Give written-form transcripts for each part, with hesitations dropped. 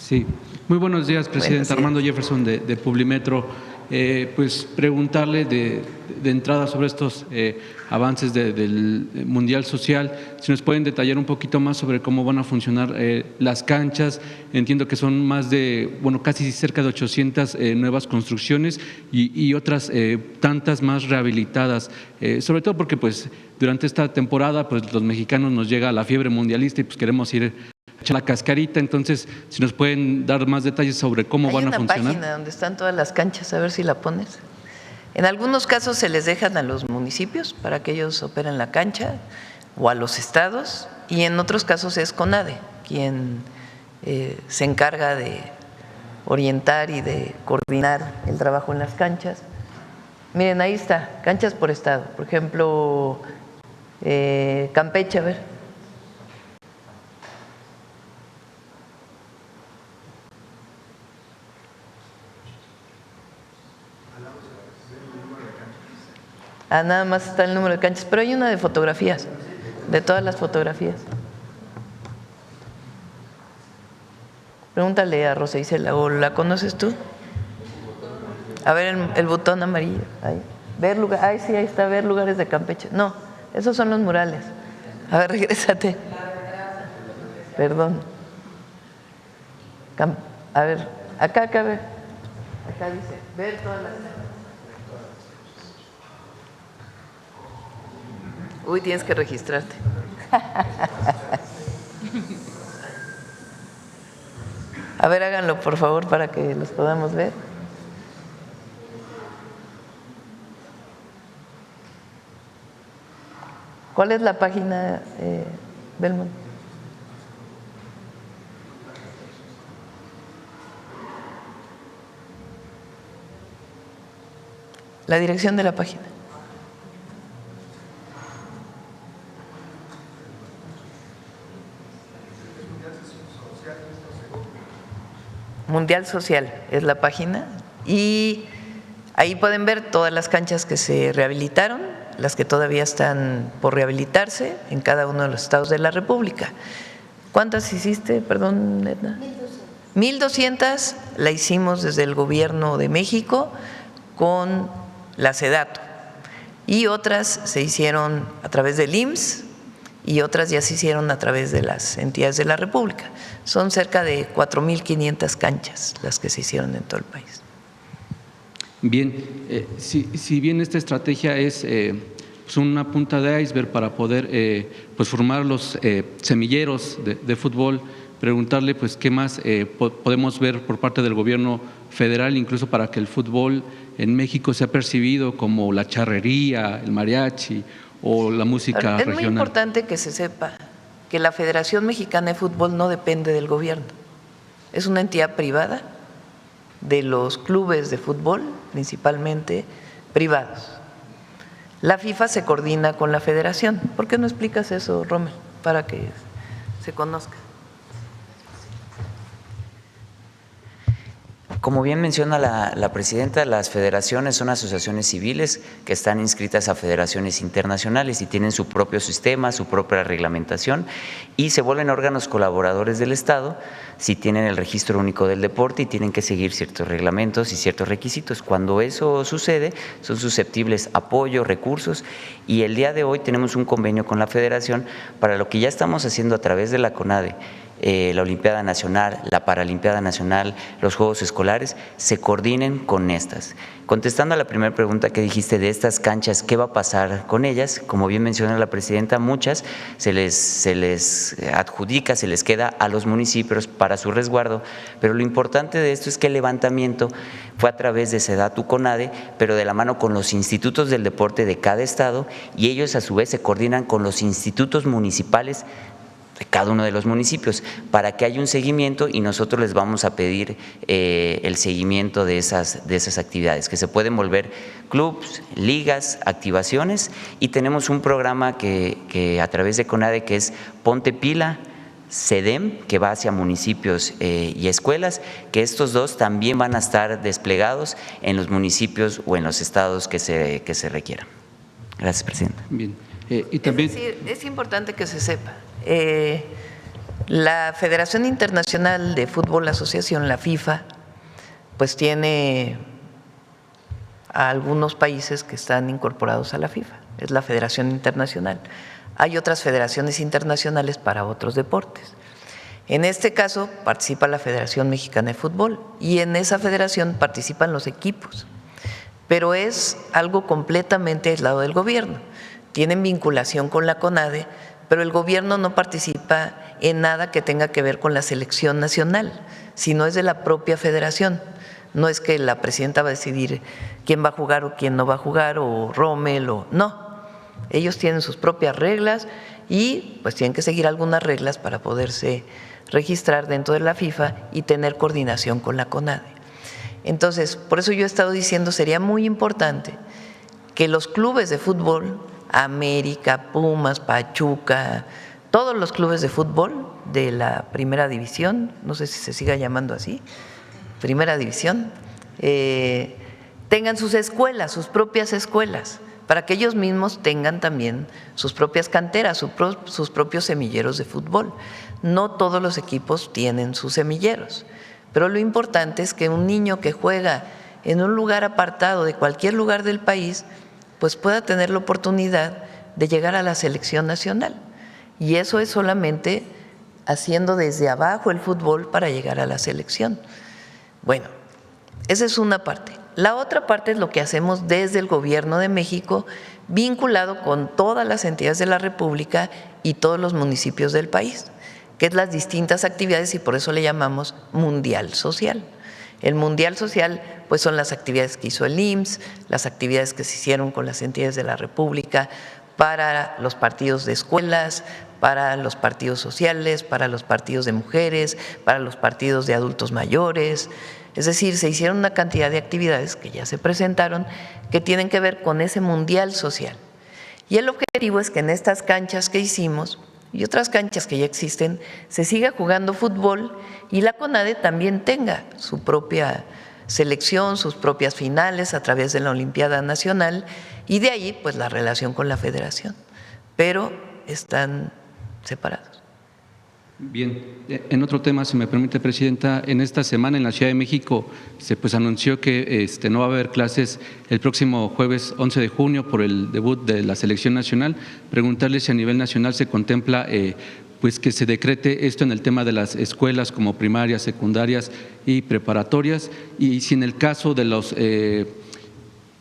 Sí, muy buenos días, presidente. Buenos días. Armando Jefferson de Publimetro. Pues preguntarle de entrada sobre estos avances del Mundial Social, si nos pueden detallar un poquito más sobre cómo van a funcionar las canchas. Entiendo que son más de, bueno, casi cerca de 800 nuevas construcciones y otras tantas más rehabilitadas, sobre todo porque pues durante esta temporada pues los mexicanos nos llega la fiebre mundialista y pues queremos ir la cascarita. Entonces, si nos pueden dar más detalles sobre cómo van a funcionar. Hay una página donde están todas las canchas, a ver si la pones. En algunos casos se les dejan a los municipios para que ellos operen la cancha o a los estados, y en otros casos es CONADE quien se encarga de orientar y de coordinar el trabajo en las canchas. Miren, ahí está, canchas por estado. Por ejemplo, Campeche, a ver. Nada más está el número de canchas, pero hay una de fotografías, de todas las fotografías. Pregúntale a Rosa Isela, ¿o la conoces tú? A ver el botón amarillo, ahí. Ver lugar, ahí sí, ahí está, ver lugares de Campeche. No, esos son los murales. A ver, regrésate. Perdón. A ver, acá, a ver. Acá dice, ver todas las. Uy, tienes que registrarte. A ver, háganlo por favor para que los podamos ver. ¿Cuál es la página, Belmont? La dirección de la página. Mundial Social es la página, y ahí pueden ver todas las canchas que se rehabilitaron, las que todavía están por rehabilitarse en cada uno de los estados de la República. ¿Cuántas hiciste, perdón, Edna? 1,200 la hicimos desde el Gobierno de México con la SEDATU, y otras se hicieron a través del IMSS y otras ya se hicieron a través de las entidades de la República. Son cerca de 4,500 canchas las que se hicieron en todo el país. Bien, si bien esta estrategia es pues una punta de iceberg para poder pues formar los semilleros de fútbol, preguntarle pues qué más podemos ver por parte del gobierno federal, incluso para que el fútbol en México sea percibido como la charrería, el mariachi o la música regional. Es muy importante que se sepa que la Federación Mexicana de Fútbol no depende del gobierno, es una entidad privada de los clubes de fútbol, principalmente privados. La FIFA se coordina con la Federación. ¿Por qué no explicas eso, Rommel, para que se conozca? Como bien menciona la presidenta, las federaciones son asociaciones civiles que están inscritas a federaciones internacionales y tienen su propio sistema, su propia reglamentación, y se vuelven órganos colaboradores del Estado si tienen el registro único del deporte y tienen que seguir ciertos reglamentos y ciertos requisitos. Cuando eso sucede, son susceptibles a apoyo, recursos, y el día de hoy tenemos un convenio con la federación para lo que ya estamos haciendo a través de la CONADE. La Olimpiada Nacional, la Paralimpiada Nacional, los Juegos Escolares, se coordinen con estas. Contestando a la primera pregunta que dijiste de estas canchas, ¿qué va a pasar con ellas? Como bien menciona la presidenta, muchas se les adjudica, se les queda a los municipios para su resguardo, pero lo importante de esto es que el levantamiento fue a través de SEDATU CONADE, pero de la mano con los institutos del deporte de cada estado, y ellos a su vez se coordinan con los institutos municipales de cada uno de los municipios para que haya un seguimiento, y nosotros les vamos a pedir el seguimiento de esas actividades que se pueden volver clubs, ligas, activaciones, y tenemos un programa que a través de CONADE que es Ponte Pila, CEDEM, que va hacia municipios y escuelas, que estos dos también van a estar desplegados en los municipios o en los estados que se requieran. Gracias, presidenta. Bien. Y también, es decir, es importante que se sepa, La Federación Internacional de Fútbol Asociación, la FIFA, pues tiene a algunos países que están incorporados a la FIFA, es la Federación Internacional. Hay otras federaciones internacionales para otros deportes. En este caso participa la Federación Mexicana de Fútbol y en esa federación participan los equipos, pero es algo completamente aislado del gobierno. Tienen vinculación con la CONADE, pero el gobierno no participa en nada que tenga que ver con la selección nacional, sino es de la propia federación. No es que la presidenta va a decidir quién va a jugar o quién no va a jugar, o Rommel, o no. Ellos tienen sus propias reglas y pues tienen que seguir algunas reglas para poderse registrar dentro de la FIFA y tener coordinación con la CONADE. Entonces, por eso yo he estado diciendo, sería muy importante que los clubes de fútbol, América, Pumas, Pachuca, todos los clubes de fútbol de la primera división, no sé si se siga llamando así, primera división, tengan sus escuelas, sus propias escuelas, para que ellos mismos tengan también sus propias canteras, sus propios semilleros de fútbol. No todos los equipos tienen sus semilleros, pero lo importante es que un niño que juega en un lugar apartado de cualquier lugar del país, pues pueda tener la oportunidad de llegar a la selección nacional. Y eso es solamente haciendo desde abajo el fútbol para llegar a la selección. Bueno, esa es una parte. La otra parte es lo que hacemos desde el Gobierno de México, vinculado con todas las entidades de la República y todos los municipios del país, que es las distintas actividades y por eso le llamamos Mundial Social. El Mundial Social pues son las actividades que hizo el IMSS, las actividades que se hicieron con las entidades de la República para los partidos de escuelas, para los partidos sociales, para los partidos de mujeres, para los partidos de adultos mayores. Es decir, se hicieron una cantidad de actividades que ya se presentaron que tienen que ver con ese Mundial Social. Y el objetivo es que en estas canchas que hicimos y otras canchas que ya existen, se siga jugando fútbol y la CONADE también tenga su propia selección, sus propias finales a través de la Olimpiada Nacional y de ahí pues la relación con la federación, pero están separados. Bien, en otro tema, si me permite, Presidenta, en esta semana en la Ciudad de México se pues anunció que no va a haber clases el próximo jueves 11 de junio por el debut de la selección nacional. Preguntarle si a nivel nacional se contempla pues que se decrete esto en el tema de las escuelas como primarias, secundarias y preparatorias, y si en el caso de los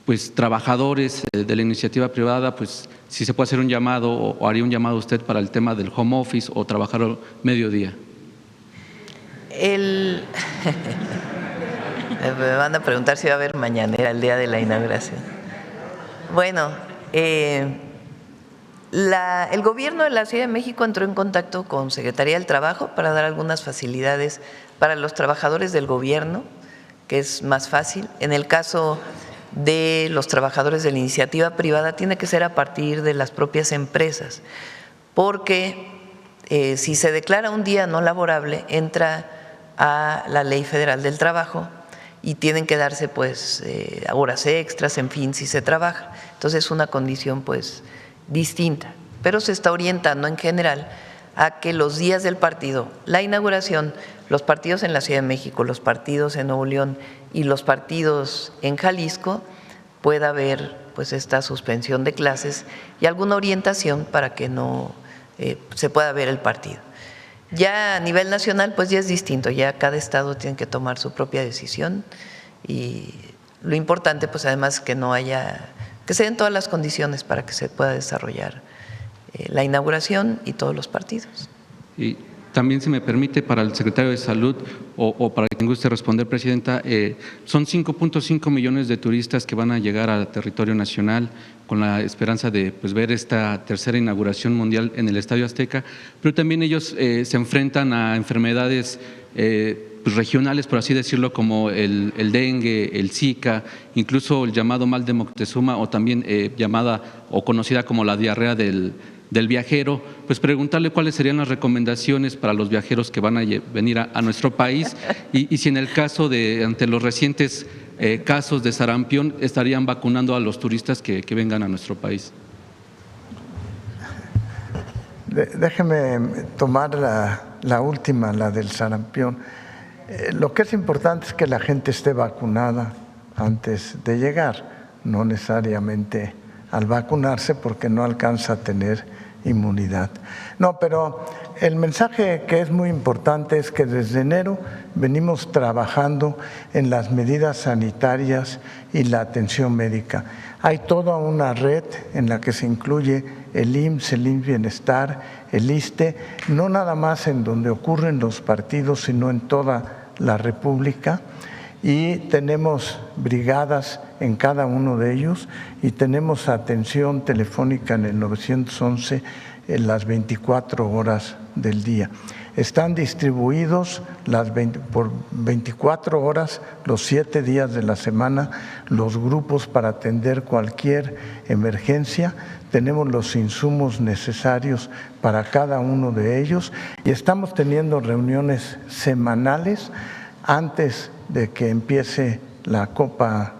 pues trabajadores de la iniciativa privada, pues si se puede hacer un llamado o haría un llamado usted para el tema del home office o trabajar mediodía. Me van a preguntar si va a haber mañanera el día de la inauguración. Bueno, el gobierno de la Ciudad de México entró en contacto con Secretaría del Trabajo para dar algunas facilidades para los trabajadores del gobierno, que es más fácil. En el caso de los trabajadores de la iniciativa privada tiene que ser a partir de las propias empresas, porque si se declara un día no laborable entra a la Ley Federal del Trabajo y tienen que darse pues horas extras, en fin, si se trabaja. Entonces es una condición pues distinta, pero se está orientando en general a que los días del partido, la inauguración, los partidos en la Ciudad de México, los partidos en Nuevo León y los partidos en Jalisco, pueda haber pues esta suspensión de clases y alguna orientación para que no se pueda ver el partido. Ya a nivel nacional pues ya es distinto, ya cada estado tiene que tomar su propia decisión y lo importante pues además que no haya, que se den todas las condiciones para que se pueda desarrollar la inauguración y todos los partidos. Y también, si me permite, para el secretario de Salud o para quien guste responder, Presidenta, son 5.5 millones de turistas que van a llegar al territorio nacional con la esperanza de pues, ver esta tercera inauguración mundial en el Estadio Azteca, pero también ellos se enfrentan a enfermedades pues, regionales, por así decirlo, como el dengue, el Zika, incluso el llamado mal de Moctezuma o también llamada o conocida como la diarrea del viajero. Pues preguntarle cuáles serían las recomendaciones para los viajeros que van a venir a nuestro país y si en el caso de, ante los recientes casos de sarampión, estarían vacunando a los turistas que vengan a nuestro país. Déjeme tomar la última, la del sarampión. Lo que es importante es que la gente esté vacunada antes de llegar, no necesariamente al vacunarse porque no alcanza a tener inmunidad. No, pero el mensaje que es muy importante es que desde enero venimos trabajando en las medidas sanitarias y la atención médica. Hay toda una red en la que se incluye el IMSS, el IMSS Bienestar, el ISSSTE, no nada más en donde ocurren los partidos, sino en toda la República. Y tenemos brigadas en cada uno de ellos y tenemos atención telefónica en el 911 en las 24 horas del día. Están distribuidos por 24 horas, los 7 días de la semana, los grupos para atender cualquier emergencia. Tenemos los insumos necesarios para cada uno de ellos y estamos teniendo reuniones semanales antes de que empiece la Copa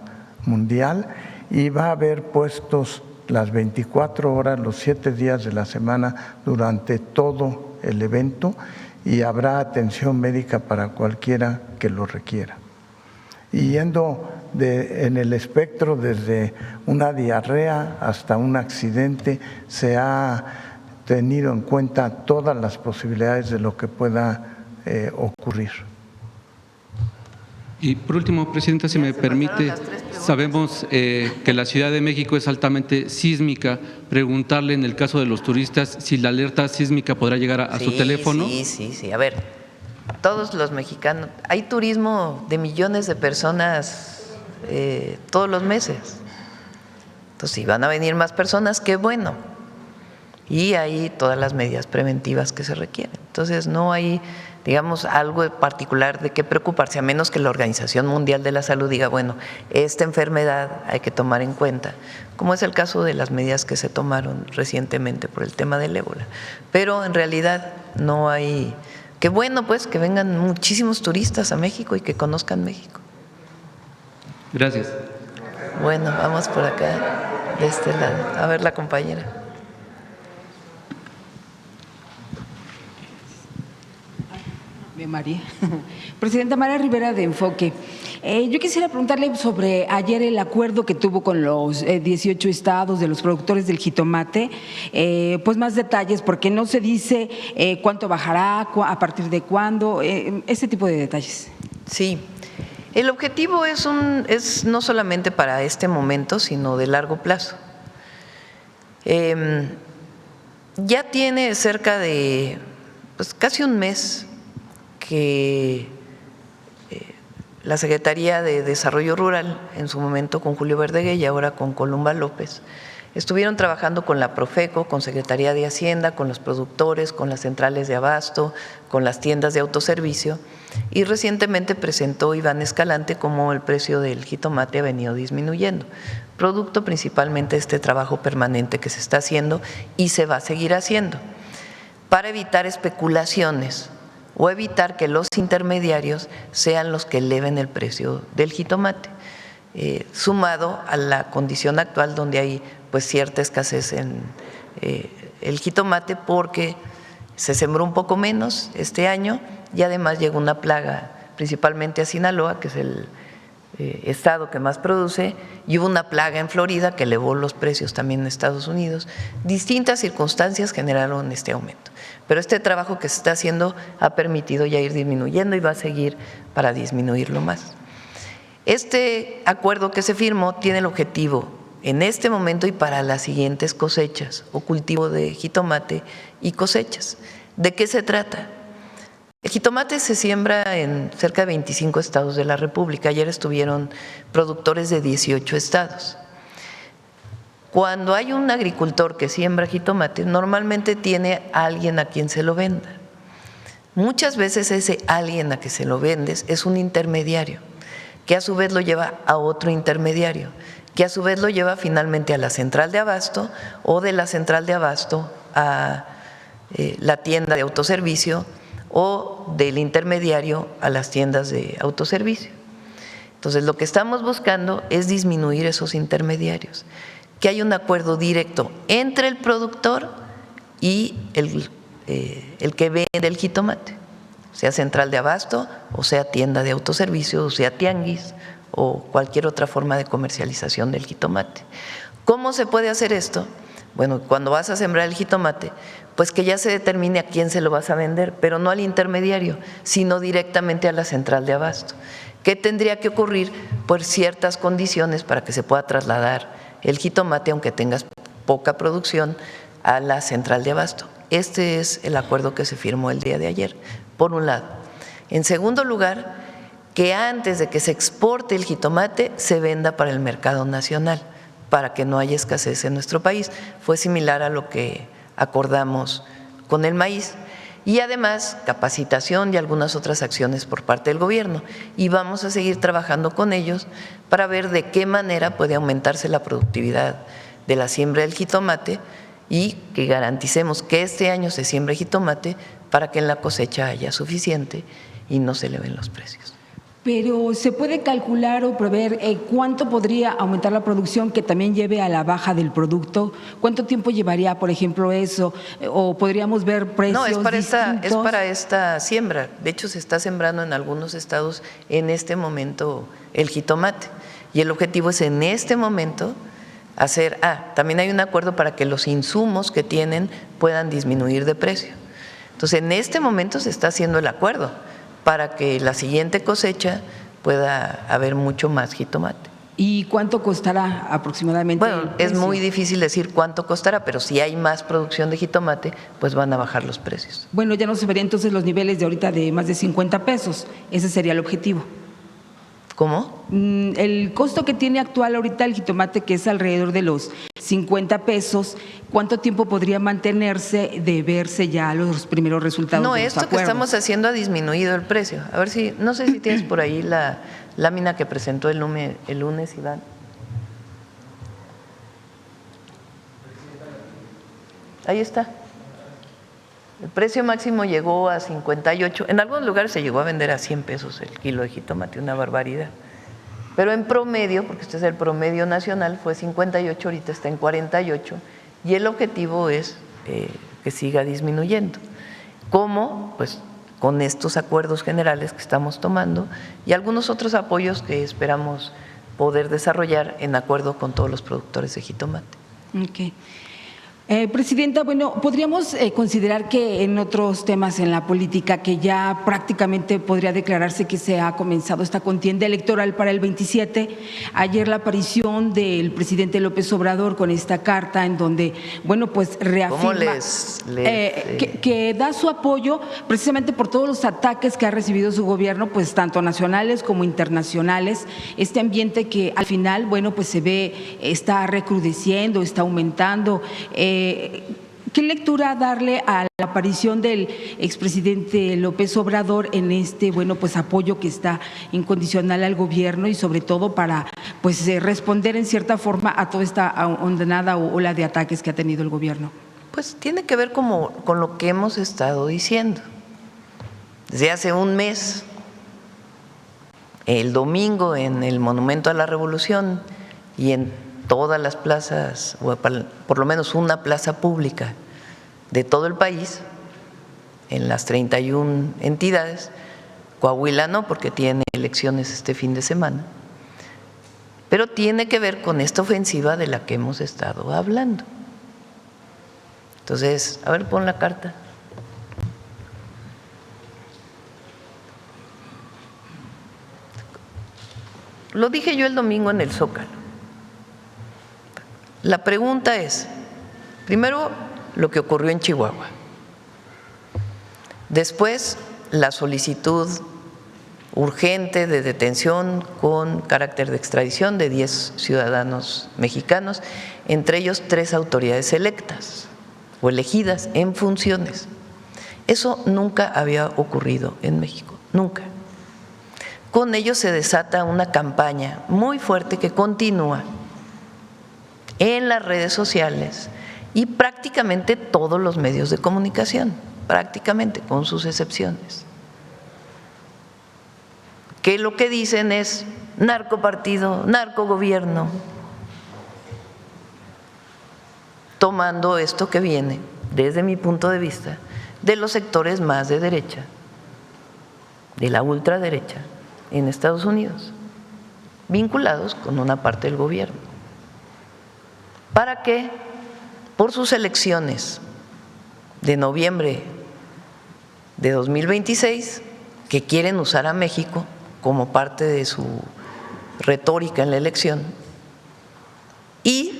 Mundial y va a haber puestos las 24 horas, los 7 días de la semana durante todo el evento y habrá atención médica para cualquiera que lo requiera. Y yendo en el espectro desde una diarrea hasta un accidente, se ha tenido en cuenta todas las posibilidades de lo que pueda ocurrir. Y por último, Presidenta, si me permite, sabemos que la Ciudad de México es altamente sísmica. Preguntarle en el caso de los turistas si la alerta sísmica podrá llegar a su teléfono. Sí. A ver, todos los mexicanos, hay turismo de millones de personas todos los meses. Entonces, si van a venir más personas, qué bueno. Y hay todas las medidas preventivas que se requieren. Entonces, no hay, digamos, algo particular de qué preocuparse, a menos que la Organización Mundial de la Salud diga, bueno, esta enfermedad hay que tomar en cuenta, como es el caso de las medidas que se tomaron recientemente por el tema del ébola. Pero en realidad no hay, qué bueno pues que vengan muchísimos turistas a México y que conozcan México. Gracias. Bueno, vamos por acá, de este lado. A ver la compañera. María. Presidenta María Rivera de Enfoque. Yo quisiera preguntarle sobre ayer el acuerdo que tuvo con los 18 estados de los productores del jitomate, pues más detalles, porque no se dice cuánto bajará, a partir de cuándo, ese tipo de detalles. Sí, el objetivo es no solamente para este momento, sino de largo plazo. Ya tiene cerca de casi un mes que la Secretaría de Desarrollo Rural, en su momento con Julio Verdeguer y ahora con Columba López, estuvieron trabajando con la Profeco, con Secretaría de Hacienda, con los productores, con las centrales de abasto, con las tiendas de autoservicio, y recientemente presentó Iván Escalante cómo el precio del jitomate ha venido disminuyendo, producto principalmente de este trabajo permanente que se está haciendo y se va a seguir haciendo, para evitar especulaciones o evitar que los intermediarios sean los que eleven el precio del jitomate, sumado a la condición actual donde hay pues cierta escasez en el jitomate porque se sembró un poco menos este año y además llegó una plaga principalmente a Sinaloa, que es el estado que más produce, y hubo una plaga en Florida que elevó los precios también en Estados Unidos. Distintas circunstancias generaron este aumento, pero este trabajo que se está haciendo ha permitido ya ir disminuyendo y va a seguir para disminuirlo más. Este acuerdo que se firmó tiene el objetivo en este momento y para las siguientes cosechas o cultivo de jitomate y cosechas. ¿De qué se trata? El jitomate se siembra en cerca de 25 estados de la República. Ayer estuvieron productores de 18 estados. Cuando hay un agricultor que siembra jitomate, normalmente tiene a alguien a quien se lo venda. Muchas veces ese alguien a que se lo vendes es un intermediario, que a su vez lo lleva a otro intermediario, que a su vez lo lleva finalmente a la central de abasto o de la central de abasto a la tienda de autoservicio o del intermediario a las tiendas de autoservicio. Entonces, lo que estamos buscando es disminuir esos intermediarios, que haya un acuerdo directo entre el productor y el el que vende el jitomate, sea central de abasto, o sea tienda de autoservicio, o sea tianguis, o cualquier otra forma de comercialización del jitomate. ¿Cómo se puede hacer esto? Bueno, cuando vas a sembrar el jitomate, pues que ya se determine a quién se lo vas a vender, pero no al intermediario, sino directamente a la central de abasto. ¿Qué tendría que ocurrir? Por ciertas condiciones para que se pueda trasladar el jitomate, aunque tengas poca producción, a la central de abasto. Este es el acuerdo que se firmó el día de ayer, por un lado. En segundo lugar, que antes de que se exporte el jitomate se venda para el mercado nacional, para que no haya escasez en nuestro país. Fue similar a lo que acordamos con el maíz. Y además, capacitación y algunas otras acciones por parte del gobierno. Y vamos a seguir trabajando con ellos para ver de qué manera puede aumentarse la productividad de la siembra del jitomate y que garanticemos que este año se siembre jitomate para que en la cosecha haya suficiente y no se eleven los precios. Pero ¿se puede calcular o prever cuánto podría aumentar la producción que también lleve a la baja del producto? ¿Cuánto tiempo llevaría, por ejemplo, eso? ¿O podríamos ver precios No, es distintos? para esta siembra. De hecho, se está sembrando en algunos estados en este momento el jitomate. Y el objetivo es en este momento hacer… también hay un acuerdo para que los insumos que tienen puedan disminuir de precio. Entonces, en este momento se está haciendo el acuerdo para que la siguiente cosecha pueda haber mucho más jitomate. ¿Y cuánto costará aproximadamente? Bueno, es muy difícil decir cuánto costará, pero si hay más producción de jitomate, pues van a bajar los precios. Bueno, ya no se verían entonces los niveles de ahorita de más de 50 pesos. Ese sería el objetivo. ¿Cómo? El costo que tiene actual ahorita el jitomate, que es alrededor de los 50 pesos, ¿cuánto tiempo podría mantenerse de verse ya los primeros resultados? No, de los esto que acuerdos? estamos haciendo ha disminuido el precio. A ver si, no sé si tienes por ahí la lámina que presentó el lunes, Iván. Ahí está. El precio máximo llegó a 58. En algunos lugares se llegó a vender a 100 pesos el kilo de jitomate, una barbaridad. Pero en promedio, porque este es el promedio nacional, fue 58, ahorita está en 48. Y el objetivo es que siga disminuyendo. ¿Cómo? Pues con estos acuerdos generales que estamos tomando y algunos otros apoyos que esperamos poder desarrollar en acuerdo con todos los productores de jitomate. Okay. Presidenta, bueno, podríamos considerar que en otros temas en la política que ya prácticamente podría declararse que se ha comenzado esta contienda electoral para el 27. Ayer la aparición del presidente López Obrador con esta carta en donde, bueno, pues reafirma que da su apoyo precisamente por todos los ataques que ha recibido su gobierno, pues tanto nacionales como internacionales. Este ambiente que al final, bueno, pues se ve, está recrudeciendo, está aumentando. ¿Qué lectura darle a la aparición del expresidente López Obrador en este, bueno, pues apoyo que está incondicional al gobierno y sobre todo para pues responder en cierta forma a toda esta ondanada o ola de ataques que ha tenido el gobierno? Pues tiene que ver con lo que hemos estado diciendo. Desde hace un mes, el domingo en el Monumento a la Revolución y en todas las plazas, o por lo menos una plaza pública de todo el país, en las 31 entidades, Coahuila no, porque tiene elecciones este fin de semana, pero tiene que ver con esta ofensiva de la que hemos estado hablando. Entonces, a ver, pon la carta. Lo dije yo el domingo en el Zócalo. La pregunta es, primero, lo que ocurrió en Chihuahua. Después, la solicitud urgente de detención con carácter de extradición de 10 ciudadanos mexicanos, entre ellos 3 autoridades electas o elegidas en funciones. Eso nunca había ocurrido en México, nunca. Con ello se desata una campaña muy fuerte que continúa en las redes sociales y prácticamente todos los medios de comunicación, prácticamente, con sus excepciones, que lo que dicen es narcopartido, narcogobierno, tomando esto que viene, desde mi punto de vista, de los sectores más de derecha, de la ultraderecha en Estados Unidos, vinculados con una parte del gobierno, para que por sus elecciones de noviembre de 2026, que quieren usar a México como parte de su retórica en la elección, y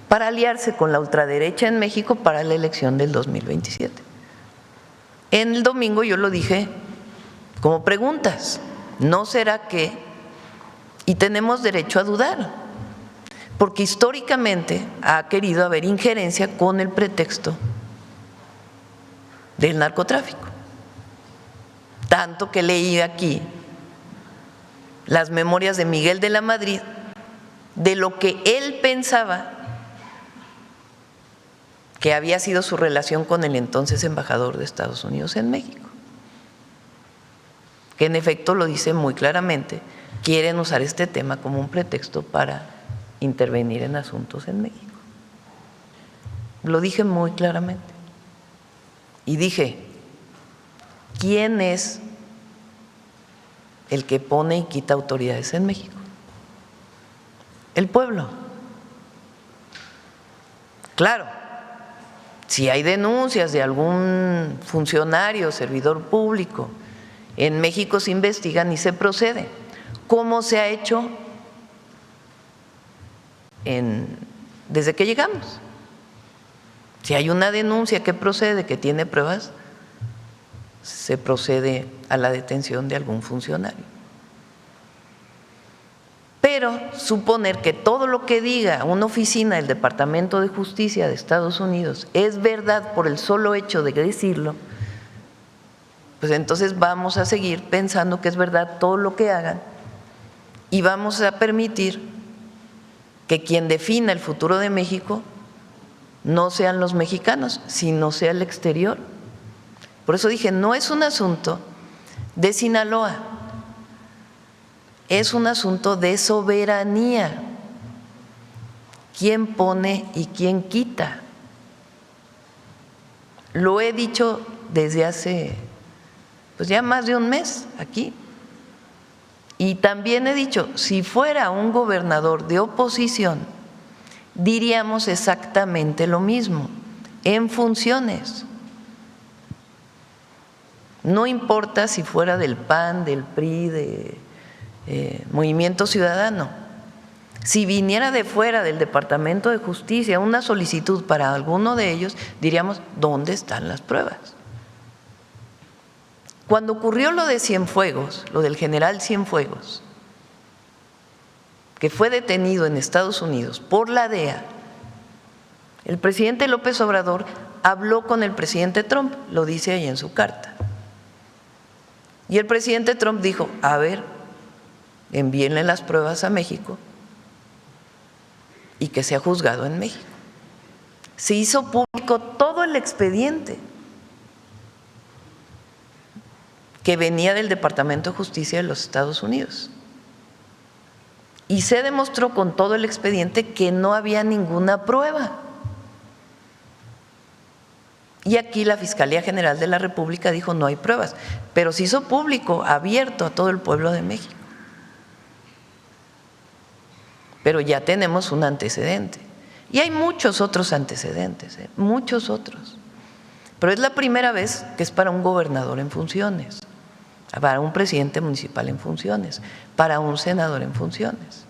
para aliarse con la ultraderecha en México para la elección del 2027. En el domingo yo lo dije como preguntas, ¿no será que? Y tenemos derecho a dudar, porque históricamente ha querido haber injerencia con el pretexto del narcotráfico. Tanto que leí aquí las memorias de Miguel de la Madrid de lo que él pensaba que había sido su relación con el entonces embajador de Estados Unidos en México, que en efecto lo dice muy claramente, quieren usar este tema como un pretexto para intervenir en asuntos en México. Lo dije muy claramente. Y dije, ¿quién es el que pone y quita autoridades en México? El pueblo. Claro, si hay denuncias de algún funcionario, servidor público, en México se investigan y se procede. ¿Cómo se ha hecho desde que llegamos? Si hay una denuncia que procede, que tiene pruebas, se procede a la detención de algún funcionario. Pero suponer que todo lo que diga una oficina del Departamento de Justicia de Estados Unidos es verdad por el solo hecho de decirlo, pues entonces vamos a seguir pensando que es verdad todo lo que hagan y vamos a permitir que quien defina el futuro de México no sean los mexicanos, sino sea el exterior. Por eso dije, no es un asunto de Sinaloa, es un asunto de soberanía. ¿Quién pone y quién quita? Lo he dicho desde hace pues ya más de un mes aquí. Y también he dicho, si fuera un gobernador de oposición, diríamos exactamente lo mismo, en funciones. No importa si fuera del PAN, del PRI, de Movimiento Ciudadano. Si viniera de fuera del Departamento de Justicia una solicitud para alguno de ellos, diríamos, ¿dónde están las pruebas? Cuando ocurrió lo de Cienfuegos, lo del general Cienfuegos, que fue detenido en Estados Unidos por la DEA, el presidente López Obrador habló con el presidente Trump, lo dice ahí en su carta. Y el presidente Trump dijo, a ver, envíenle las pruebas a México y que sea juzgado en México. Se hizo público todo el expediente que venía del Departamento de Justicia de los Estados Unidos. Y se demostró con todo el expediente que no había ninguna prueba. Y aquí la Fiscalía General de la República dijo no hay pruebas, pero se hizo público, abierto a todo el pueblo de México. Pero ya tenemos un antecedente. Y hay muchos otros antecedentes, muchos otros. Pero es la primera vez que es para un gobernador en funciones, para un presidente municipal en funciones, para un senador en funciones.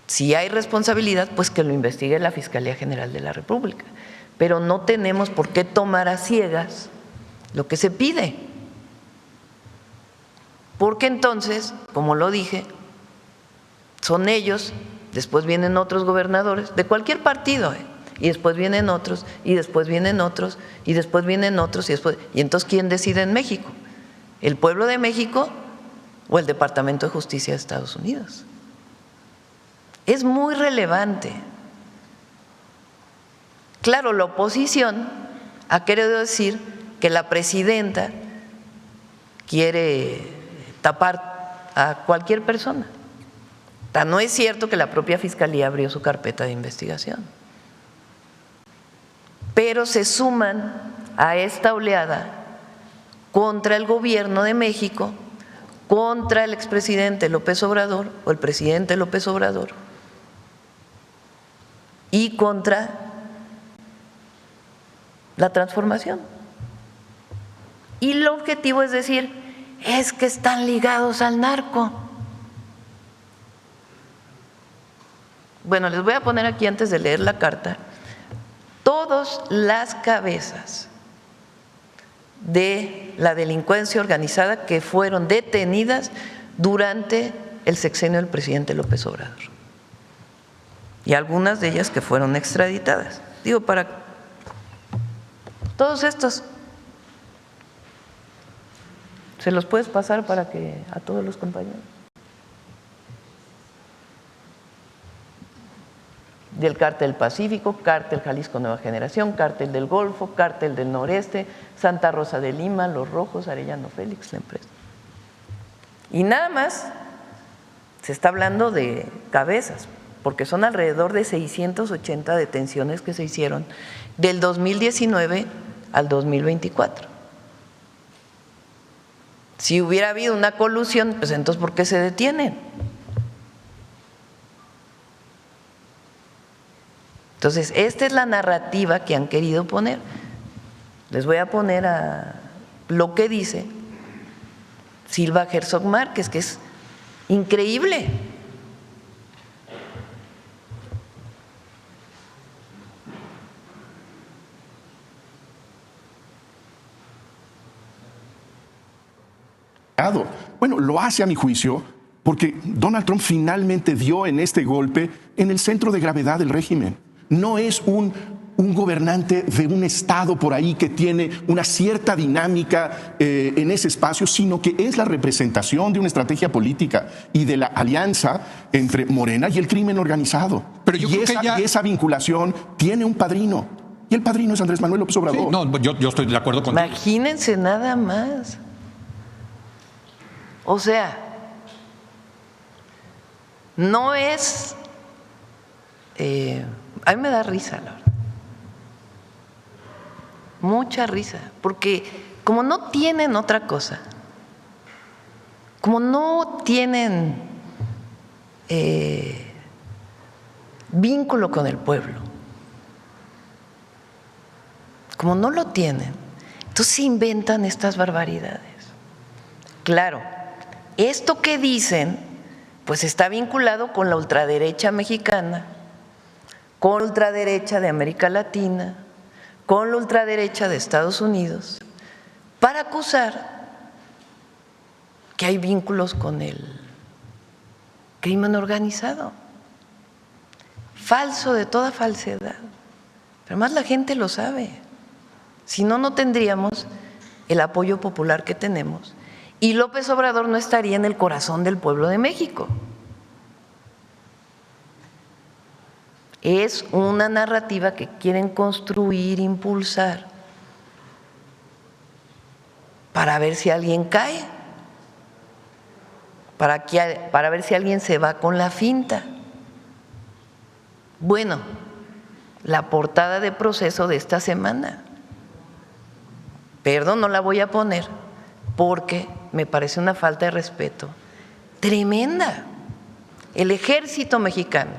Si hay responsabilidad, pues que lo investigue la Fiscalía General de la República. Pero no tenemos por qué tomar a ciegas lo que se pide. Porque entonces, como lo dije, son ellos, después vienen otros gobernadores de cualquier partido, y después vienen otros, y después vienen otros, y después vienen otros, y entonces ¿quién decide en México? ¿El pueblo de México o el Departamento de Justicia de Estados Unidos? Es muy relevante. Claro, la oposición ha querido decir que la presidenta quiere tapar a cualquier persona. No es cierto que la propia Fiscalía abrió su carpeta de investigación. pero se suman a esta oleada contra el gobierno de México, contra el expresidente López Obrador o el presidente López Obrador y contra la transformación. Y el objetivo es decir, es que están ligados al narco. Bueno, les voy a poner aquí antes de leer la carta todas las cabezas de la delincuencia organizada que fueron detenidas durante el sexenio del presidente López Obrador. Y algunas de ellas que fueron extraditadas. Digo, para todos estos, ¿se los puedes pasar para que a todos los compañeros? Del Cártel Pacífico, Cártel Jalisco Nueva Generación, Cártel del Golfo, Cártel del Noreste, Santa Rosa de Lima, Los Rojos, Arellano Félix, la empresa. Y nada más se está hablando de cabezas, porque son alrededor de 680 detenciones que se hicieron del 2019 al 2024. Si hubiera habido una colusión, pues entonces ¿por qué se detienen? Entonces, esta es la narrativa que han querido poner. Les voy a poner a lo que dice Silva Herzog Márquez, que es increíble. Bueno, lo hace a mi juicio porque Donald Trump finalmente dio en este golpe en el centro de gravedad del régimen. No es un gobernante de un estado por ahí que tiene una cierta dinámica en ese espacio, sino que es la representación de una estrategia política y de la alianza entre Morena y el crimen organizado. Pero yo creo que y esa vinculación tiene un padrino, y el padrino es Andrés Manuel López Obrador. Sí, no, yo estoy de acuerdo contigo. Imagínense nada más. O sea, no es… a mí me da risa, la verdad. Mucha risa, porque como no tienen otra cosa, como no tienen vínculo con el pueblo, como no lo tienen, entonces se inventan estas barbaridades. Claro, esto que dicen, pues está vinculado con la ultraderecha mexicana, con la ultraderecha de América Latina, con la ultraderecha de Estados Unidos, para acusar que hay vínculos con el crimen organizado. Falso de toda falsedad. Pero además la gente lo sabe. Si no, no tendríamos el apoyo popular que tenemos y López Obrador no estaría en el corazón del pueblo de México. Es una narrativa que quieren construir, impulsar, para ver si alguien cae, para ver si alguien se va con la finta. Bueno, la portada de Proceso de esta semana, perdón, no la voy a poner porque me parece una falta de respeto tremenda. El Ejército Mexicano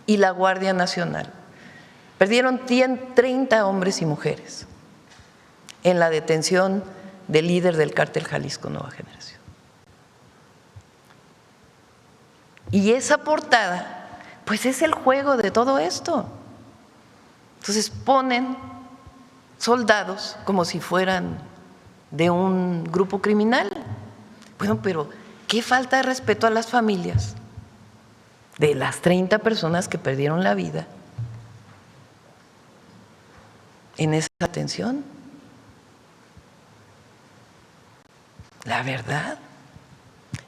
y la Guardia Nacional perdieron 30 hombres y mujeres en la detención del líder del Cártel Jalisco Nueva Generación. Y esa portada, pues es el juego de todo esto. Entonces ponen soldados como si fueran de un grupo criminal. Bueno, pero qué falta de respeto a las familias de las 30 personas que perdieron la vida en esa detención. La verdad.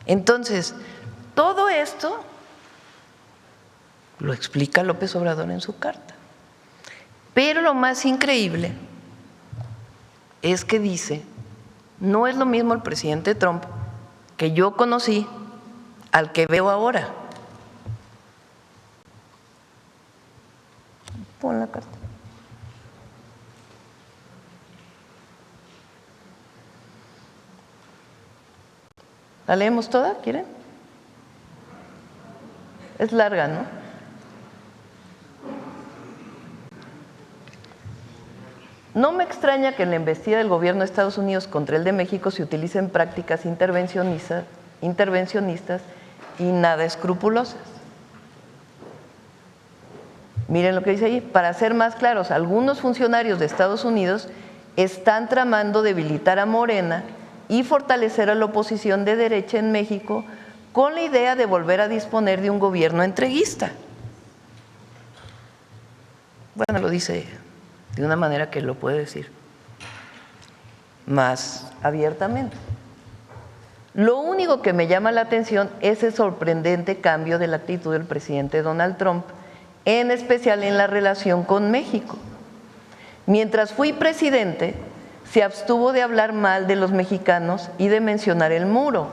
Entonces, todo esto lo explica López Obrador en su carta. Pero lo más increíble es que dice, no es lo mismo el presidente Trump que yo conocí al que veo ahora. Pon la carta. ¿La leemos toda? ¿Quieren? Es larga, ¿no? No me extraña que en la embestida del gobierno de Estados Unidos contra el de México se utilicen prácticas intervencionistas y nada escrupulosas. Miren lo que dice ahí. Para ser más claros, algunos funcionarios de Estados Unidos están tramando debilitar a Morena y fortalecer a la oposición de derecha en México con la idea de volver a disponer de un gobierno entreguista. Bueno, lo dice de una manera que lo puede decir más abiertamente. Lo único que me llama la atención es el sorprendente cambio de la actitud del presidente Donald Trump, en especial en la relación con México. Mientras fui presidente, se abstuvo de hablar mal de los mexicanos y de mencionar el muro.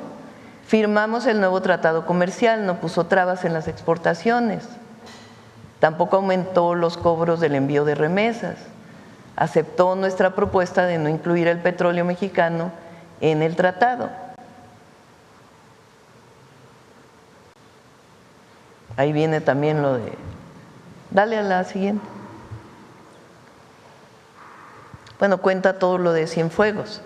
Firmamos el nuevo tratado comercial, no puso trabas en las exportaciones. Tampoco aumentó los cobros del envío de remesas. Aceptó nuestra propuesta de no incluir el petróleo mexicano en el tratado. Ahí viene también lo de… Dale a la siguiente. Bueno, cuenta todo lo de Cienfuegos.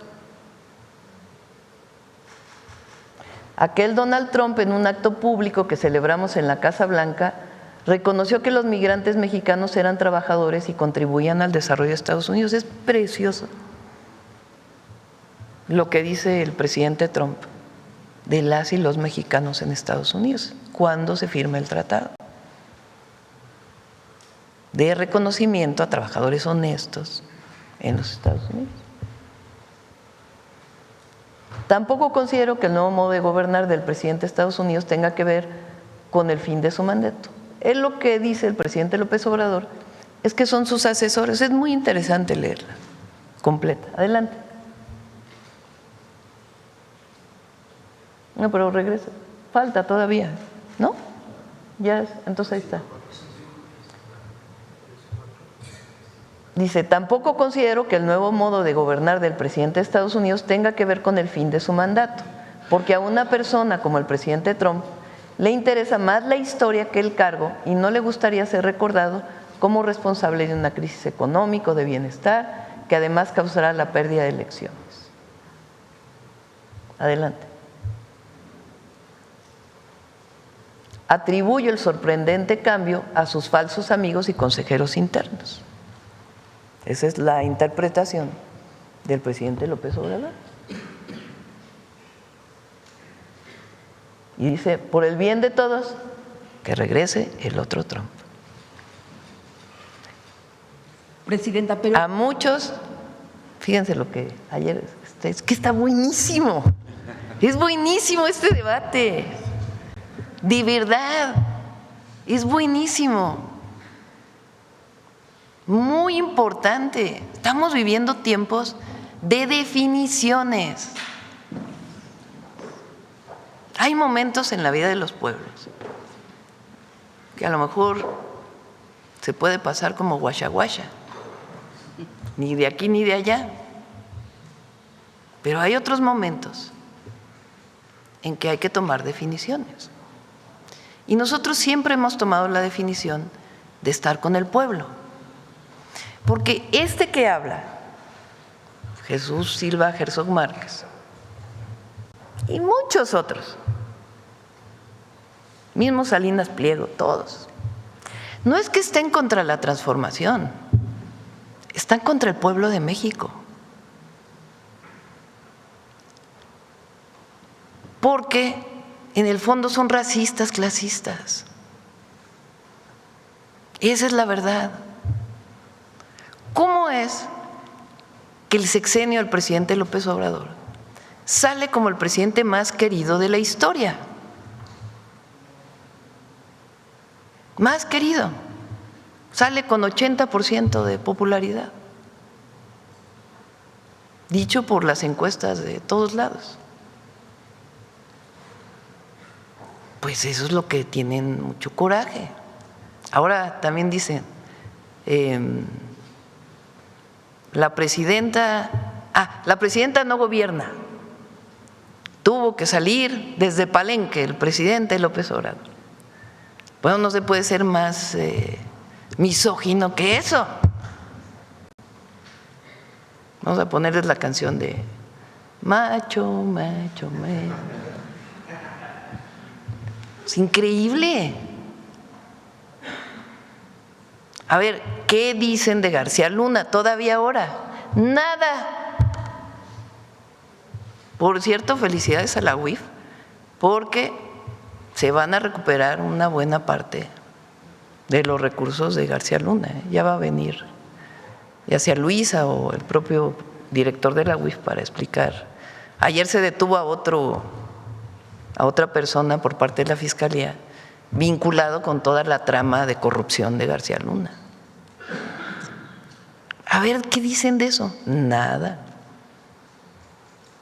Aquel Donald Trump, en un acto público que celebramos en la Casa Blanca, reconoció que los migrantes mexicanos eran trabajadores y contribuían al desarrollo de Estados Unidos. Es precioso lo que dice el presidente Trump de las y los mexicanos en Estados Unidos cuando se firma el tratado de reconocimiento a trabajadores honestos en los Estados Unidos. Tampoco considero que el nuevo modo de gobernar del presidente de Estados Unidos tenga que ver con el fin de su mandato. Él lo que dice el presidente López Obrador es que son sus asesores. Es muy interesante leerla completa. Adelante. No, pero regresa. Falta todavía, ¿no? Ya, entonces ahí está. Dice, tampoco considero que el nuevo modo de gobernar del presidente de Estados Unidos tenga que ver con el fin de su mandato, porque a una persona como el presidente Trump le interesa más la historia que el cargo y no le gustaría ser recordado como responsable de una crisis económica o de bienestar que además causará la pérdida de elecciones. Adelante. Atribuyo el sorprendente cambio a sus falsos amigos y consejeros internos. Esa es la interpretación del presidente López Obrador. Y dice, por el bien de todos, que regrese el otro Trump. Presidenta, pero… A muchos, fíjense lo que ayer, es que está buenísimo. Es buenísimo este debate. De verdad, es buenísimo. Muy importante. Estamos viviendo tiempos de definiciones. Hay momentos en la vida de los pueblos que a lo mejor se puede pasar como guachaguacha, ni de aquí ni de allá. Pero hay otros momentos en que hay que tomar definiciones. Y nosotros siempre hemos tomado la definición de estar con el pueblo. Porque este que habla, Jesús Silva Herzog Márquez, y muchos otros, mismo Salinas Pliego, todos, no es que estén contra la transformación, están contra el pueblo de México. Porque en el fondo son racistas, clasistas. Esa es la verdad. ¿Cómo es que el sexenio del presidente López Obrador sale como el presidente más querido de la historia? Más querido. Sale con 80% de popularidad. Dicho por las encuestas de todos lados. Pues eso es lo que tienen mucho coraje. Ahora también dicen, la presidenta no gobierna. tuvo que salir desde Palenque el presidente López Obrador. Bueno, no se puede ser más misógino que eso. Vamos a ponerles la canción de macho, macho, macho. Es increíble. A ver, ¿qué dicen de García Luna todavía ahora? Nada. Por cierto, felicidades a la UIF, porque se van a recuperar una buena parte de los recursos de García Luna. Ya va a venir, ya sea Luisa o el propio director de la UIF para explicar. Ayer se detuvo a otra persona por parte de la Fiscalía vinculado con toda la trama de corrupción de García Luna. A ver, ¿qué dicen de eso? Nada.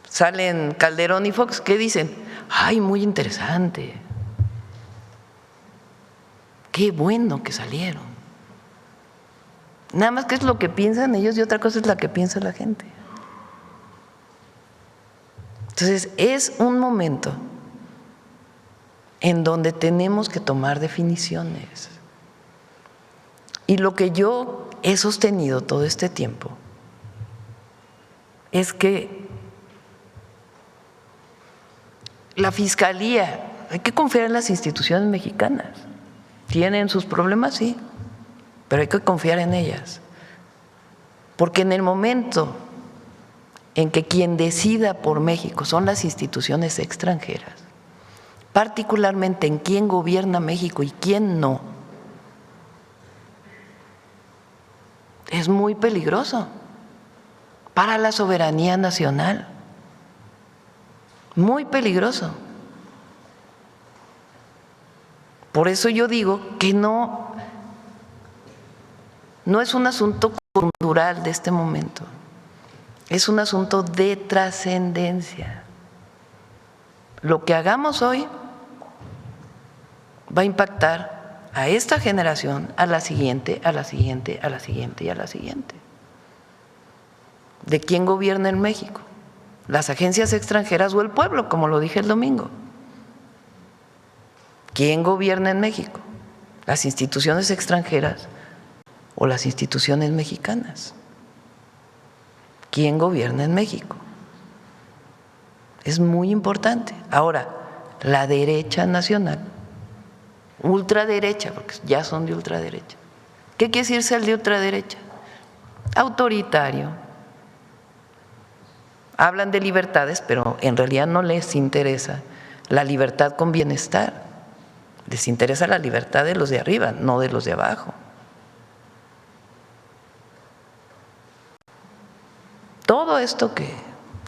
Salen Calderón y Fox, ¿qué dicen? Ay, muy interesante. Qué bueno que salieron. Nada más que es lo que piensan ellos y otra cosa es la que piensa la gente. Entonces, es un momento en donde tenemos que tomar definiciones. Y lo que yo he sostenido todo este tiempo es que la Fiscalía, hay que confiar en las instituciones mexicanas. Tienen sus problemas, sí, pero hay que confiar en ellas. Porque en el momento en que quien decida por México son las instituciones extranjeras, particularmente en quién gobierna México y quién no, es muy peligroso para la soberanía nacional. Muy peligroso. Por eso yo digo que no es un asunto coyuntural de este momento, es un asunto de trascendencia. Lo que hagamos hoy va a impactar a esta generación, a la siguiente, a la siguiente, a la siguiente y a la siguiente. ¿De quién gobierna en México? ¿Las agencias extranjeras o el pueblo, como lo dije el domingo? ¿Quién gobierna en México? ¿Las instituciones extranjeras o las instituciones mexicanas? ¿Quién gobierna en México? Es muy importante. Ahora, la derecha nacional, ultraderecha, porque ya son de ultraderecha. ¿Qué quiere decir ser de ultraderecha? Autoritario. Hablan de libertades, pero en realidad no les interesa la libertad con bienestar. Les interesa la libertad de los de arriba, no de los de abajo. Todo esto que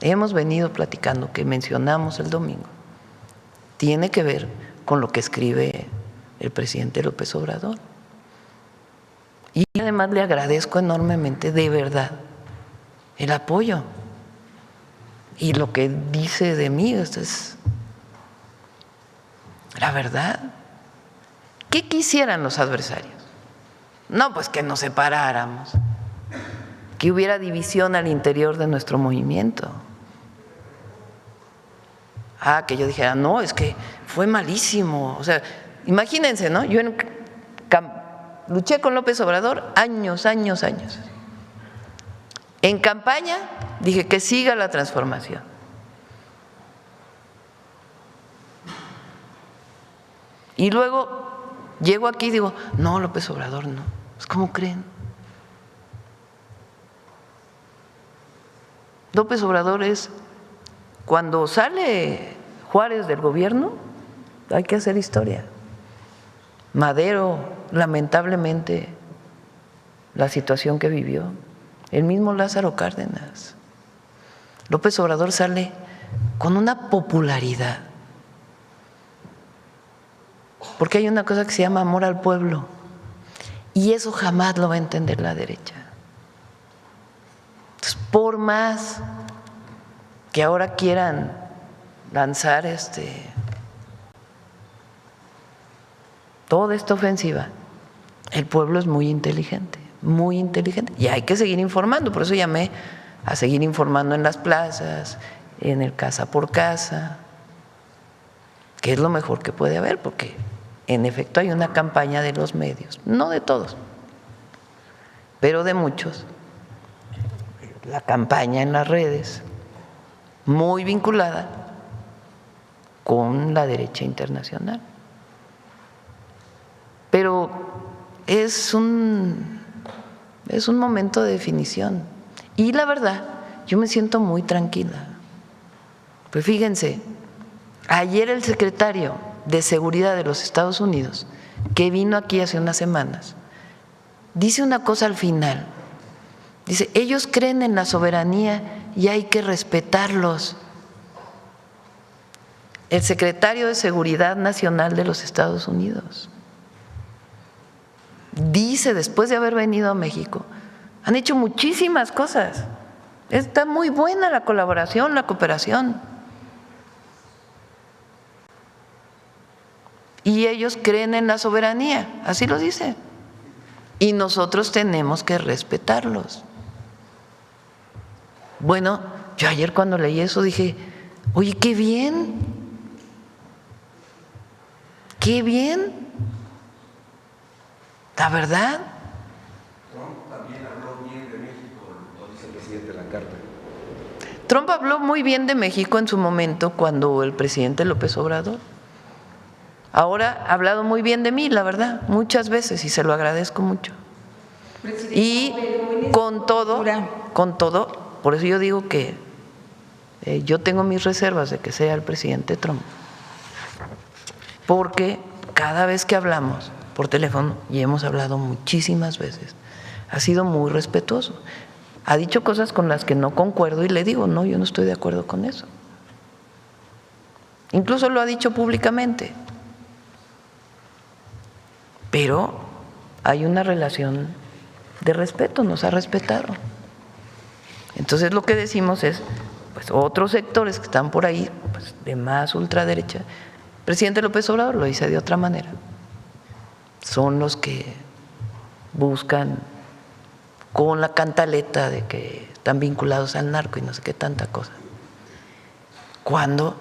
hemos venido platicando, que mencionamos el domingo, tiene que ver con lo que escribe el presidente López Obrador. Y además le agradezco enormemente, de verdad, el apoyo. Y lo que dice de mí, esto es la verdad. ¿Qué quisieran los adversarios? No, pues que nos separáramos, que hubiera división al interior de nuestro movimiento. Que yo dijera, no, es que fue malísimo. O sea, imagínense, ¿no? Yo luché con López Obrador años. En campaña dije que siga la transformación. Y luego llego aquí y digo, no, López Obrador no. ¿Cómo creen? López Obrador es, cuando sale Juárez del gobierno, hay que hacer historia. Madero, lamentablemente, la situación que vivió, el mismo Lázaro Cárdenas. López Obrador sale con una popularidad, porque hay una cosa que se llama amor al pueblo, y eso jamás lo va a entender la derecha. Entonces, por más que ahora quieran lanzar toda esta ofensiva, el pueblo es muy inteligente, y hay que seguir informando. Por eso llamé a seguir informando en las plazas, en el casa por casa, que es lo mejor que puede haber, porque en efecto hay una campaña de los medios, no de todos, pero de muchos, la campaña en las redes, muy vinculada con la derecha internacional. Pero es un momento de definición. Y la verdad, yo me siento muy tranquila. Pues fíjense, ayer el secretario de Seguridad de los Estados Unidos, que vino aquí hace unas semanas, dice una cosa al final. Dice, ellos creen en la soberanía y hay que respetarlos. El secretario de Seguridad Nacional de los Estados Unidos dice, después de haber venido a México, han hecho muchísimas cosas. Está muy buena la colaboración, la cooperación. Y ellos creen en la soberanía, así lo dice. Y nosotros tenemos que respetarlos. Bueno, yo ayer cuando leí eso dije, oye, qué bien, qué bien, la verdad. Trump también habló bien de México, lo dice el presidente en la carta. Trump habló muy bien de México en su momento cuando el presidente López Obrador. Ahora ha hablado muy bien de mí, la verdad, muchas veces, y se lo agradezco mucho. Y con todo, por eso yo digo que yo tengo mis reservas de que sea el presidente Trump, porque cada vez que hablamos por teléfono, y hemos hablado muchísimas veces, ha sido muy respetuoso. Ha dicho cosas con las que no concuerdo y le digo, no, yo no estoy de acuerdo con eso. Incluso lo ha dicho públicamente. Pero hay una relación de respeto, nos ha respetado. Entonces lo que decimos es, pues otros sectores que están por ahí, pues, de más ultraderecha, el presidente López Obrador lo dice de otra manera, son los que buscan con la cantaleta de que están vinculados al narco y no sé qué tanta cosa. Cuando,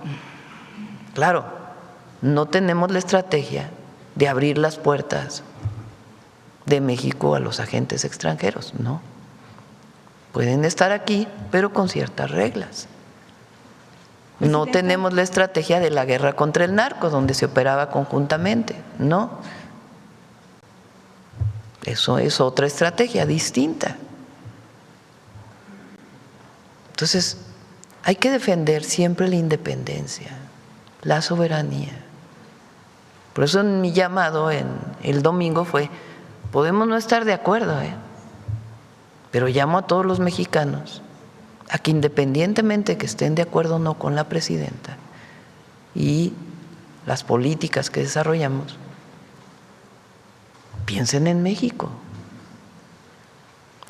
claro, no tenemos la estrategia de abrir las puertas de México a los agentes extranjeros, no. Pueden estar aquí, pero con ciertas reglas. No tenemos la estrategia de la guerra contra el narco, donde se operaba conjuntamente, no. Eso es otra estrategia distinta. Entonces, hay que defender siempre la independencia, la soberanía. Por eso mi llamado el domingo fue, podemos no estar de acuerdo, pero llamo a todos los mexicanos a que independientemente que estén de acuerdo o no con la presidenta y las políticas que desarrollamos, piensen en México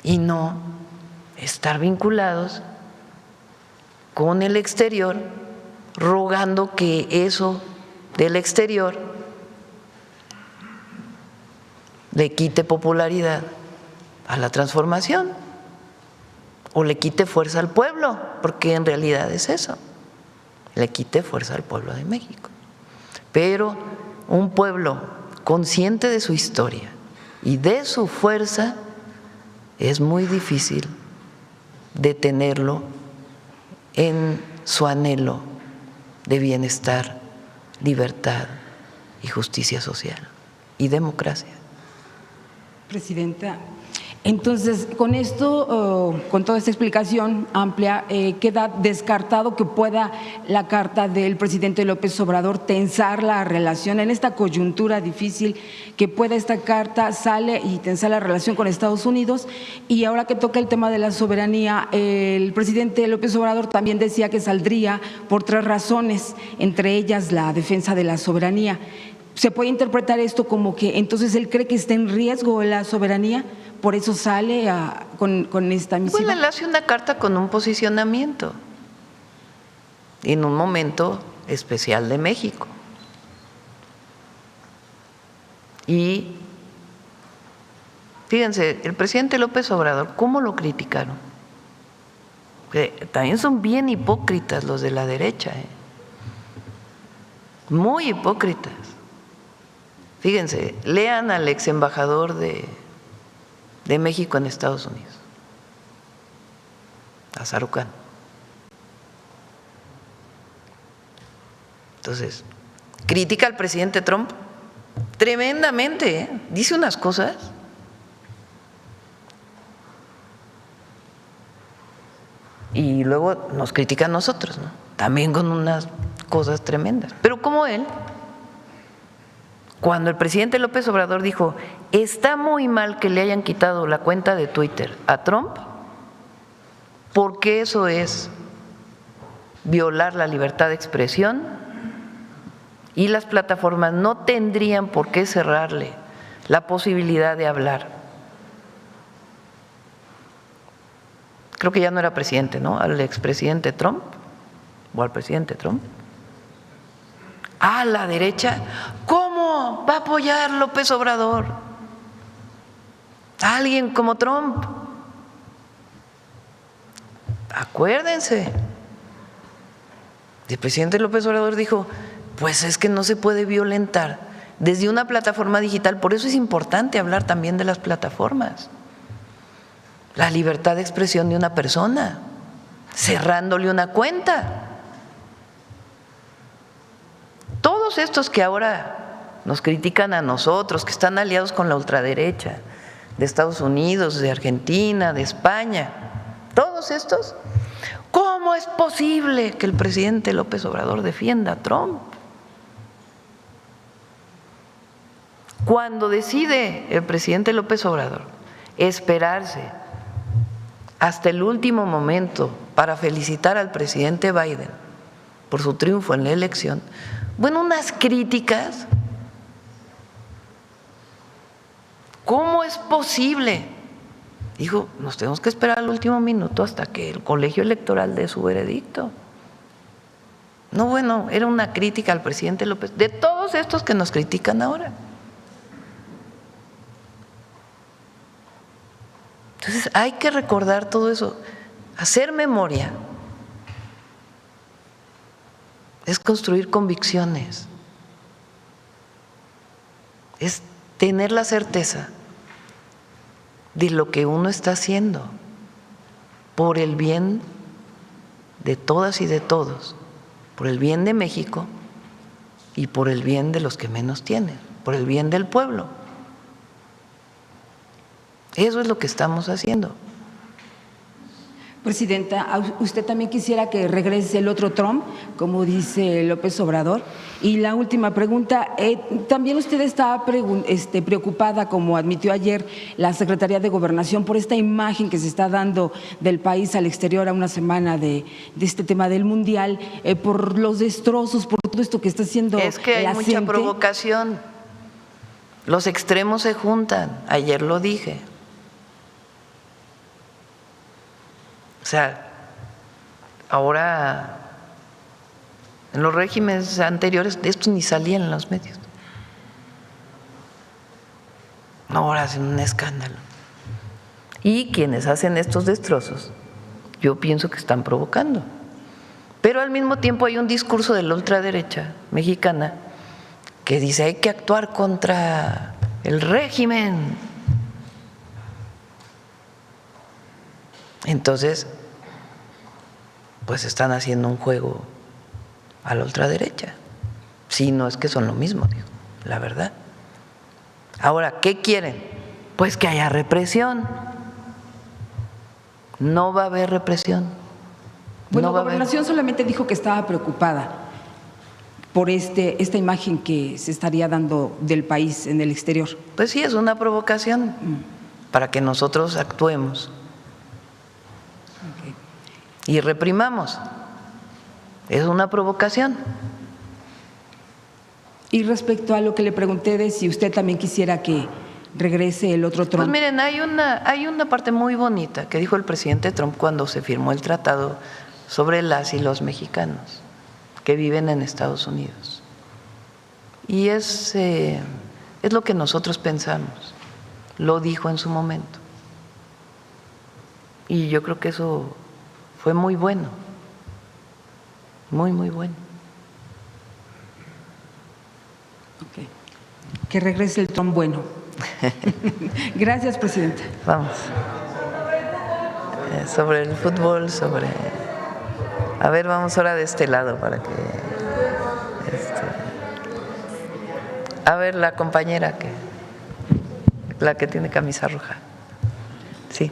y no estar vinculados con el exterior, rogando que eso del exterior le quite popularidad a la transformación o le quite fuerza al pueblo, porque en realidad es eso, le quite fuerza al pueblo de México. Pero un pueblo consciente de su historia y de su fuerza, es muy difícil detenerlo en su anhelo de bienestar, libertad y justicia social y democracia. Presidenta, entonces con esto, con toda esta explicación amplia, queda descartado que pueda la carta del presidente López Obrador tensar la relación en esta coyuntura difícil, que pueda esta carta sale y tensar la relación con Estados Unidos. Y ahora que toca el tema de la soberanía, el presidente López Obrador también decía que saldría por 3 razones, entre ellas la defensa de la soberanía. ¿Se puede interpretar esto como que entonces él cree que está en riesgo la soberanía? Por eso sale con esta misiva. Bueno, él hace una carta con un posicionamiento en un momento especial de México. Y fíjense, el presidente López Obrador, ¿cómo lo criticaron? También son bien hipócritas los de la derecha, muy hipócritas. Fíjense, lean al ex embajador de México en Estados Unidos, a Sarucán. Entonces, critica al presidente Trump tremendamente, ¿eh? Dice unas cosas. Y luego nos critica a nosotros, ¿no? También con unas cosas tremendas. Pero como él, cuando el presidente López Obrador dijo, está muy mal que le hayan quitado la cuenta de Twitter a Trump, porque eso es violar la libertad de expresión y las plataformas no tendrían por qué cerrarle la posibilidad de hablar. Creo que ya no era presidente, ¿no? Al expresidente Trump o al presidente Trump. A la derecha, ¿cómo va a apoyar López Obrador a alguien como Trump? Acuérdense, el presidente López Obrador dijo, pues es que no se puede violentar desde una plataforma digital, por eso es importante hablar también de las plataformas, la libertad de expresión de una persona, cerrándole una cuenta. Todos estos que ahora nos critican a nosotros, que están aliados con la ultraderecha de Estados Unidos, de Argentina, de España, todos estos, ¿cómo es posible que el presidente López Obrador defienda a Trump? Cuando decide el presidente López Obrador esperarse hasta el último momento para felicitar al presidente Biden por su triunfo en la elección, bueno, unas críticas. ¿Cómo es posible? Dijo, nos tenemos que esperar al último minuto hasta que el colegio electoral dé su veredicto. No, bueno, era una crítica al presidente López, de todos estos que nos critican ahora. Entonces hay que recordar todo eso, hacer memoria. Es construir convicciones, es tener la certeza de lo que uno está haciendo por el bien de todas y de todos, por el bien de México y por el bien de los que menos tienen, por el bien del pueblo. Eso es lo que estamos haciendo. Presidenta, ¿usted también quisiera que regrese el otro Trump, como dice López Obrador? Y la última pregunta, también usted estaba preocupada, como admitió ayer la Secretaría de Gobernación, por esta imagen que se está dando del país al exterior a una semana de este tema del Mundial, por los destrozos, por todo esto que está haciendo. Es que hay mucha provocación, los extremos se juntan, ayer lo dije. O sea, ahora en los regímenes anteriores de esto ni salían en los medios. Ahora hacen un escándalo. Y quienes hacen estos destrozos, yo pienso que están provocando. Pero al mismo tiempo hay un discurso de la ultraderecha mexicana que dice hay que actuar contra el régimen. Entonces, pues están haciendo un juego a la ultraderecha. Si no es que son lo mismo, digo, la verdad. Ahora, ¿qué quieren? Pues que haya represión. No va a haber represión. Bueno, no va Gobernación solamente dijo que estaba preocupada por esta imagen que se estaría dando del país en el exterior. Pues sí, es una provocación para que nosotros actuemos. Y reprimamos. Es una provocación. Y respecto a lo que le pregunté de si usted también quisiera que regrese el otro Trump. Pues miren, hay una parte muy bonita que dijo el presidente Trump cuando se firmó el tratado sobre las y los mexicanos que viven en Estados Unidos. Y es lo que nosotros pensamos. Lo dijo en su momento. Y yo creo que eso fue muy bueno, muy, muy bueno. Que regrese el Trump bueno. Gracias, presidenta. Vamos. Sobre el fútbol, A ver, vamos ahora de este lado para que… A ver, la compañera la que tiene camisa roja. Sí.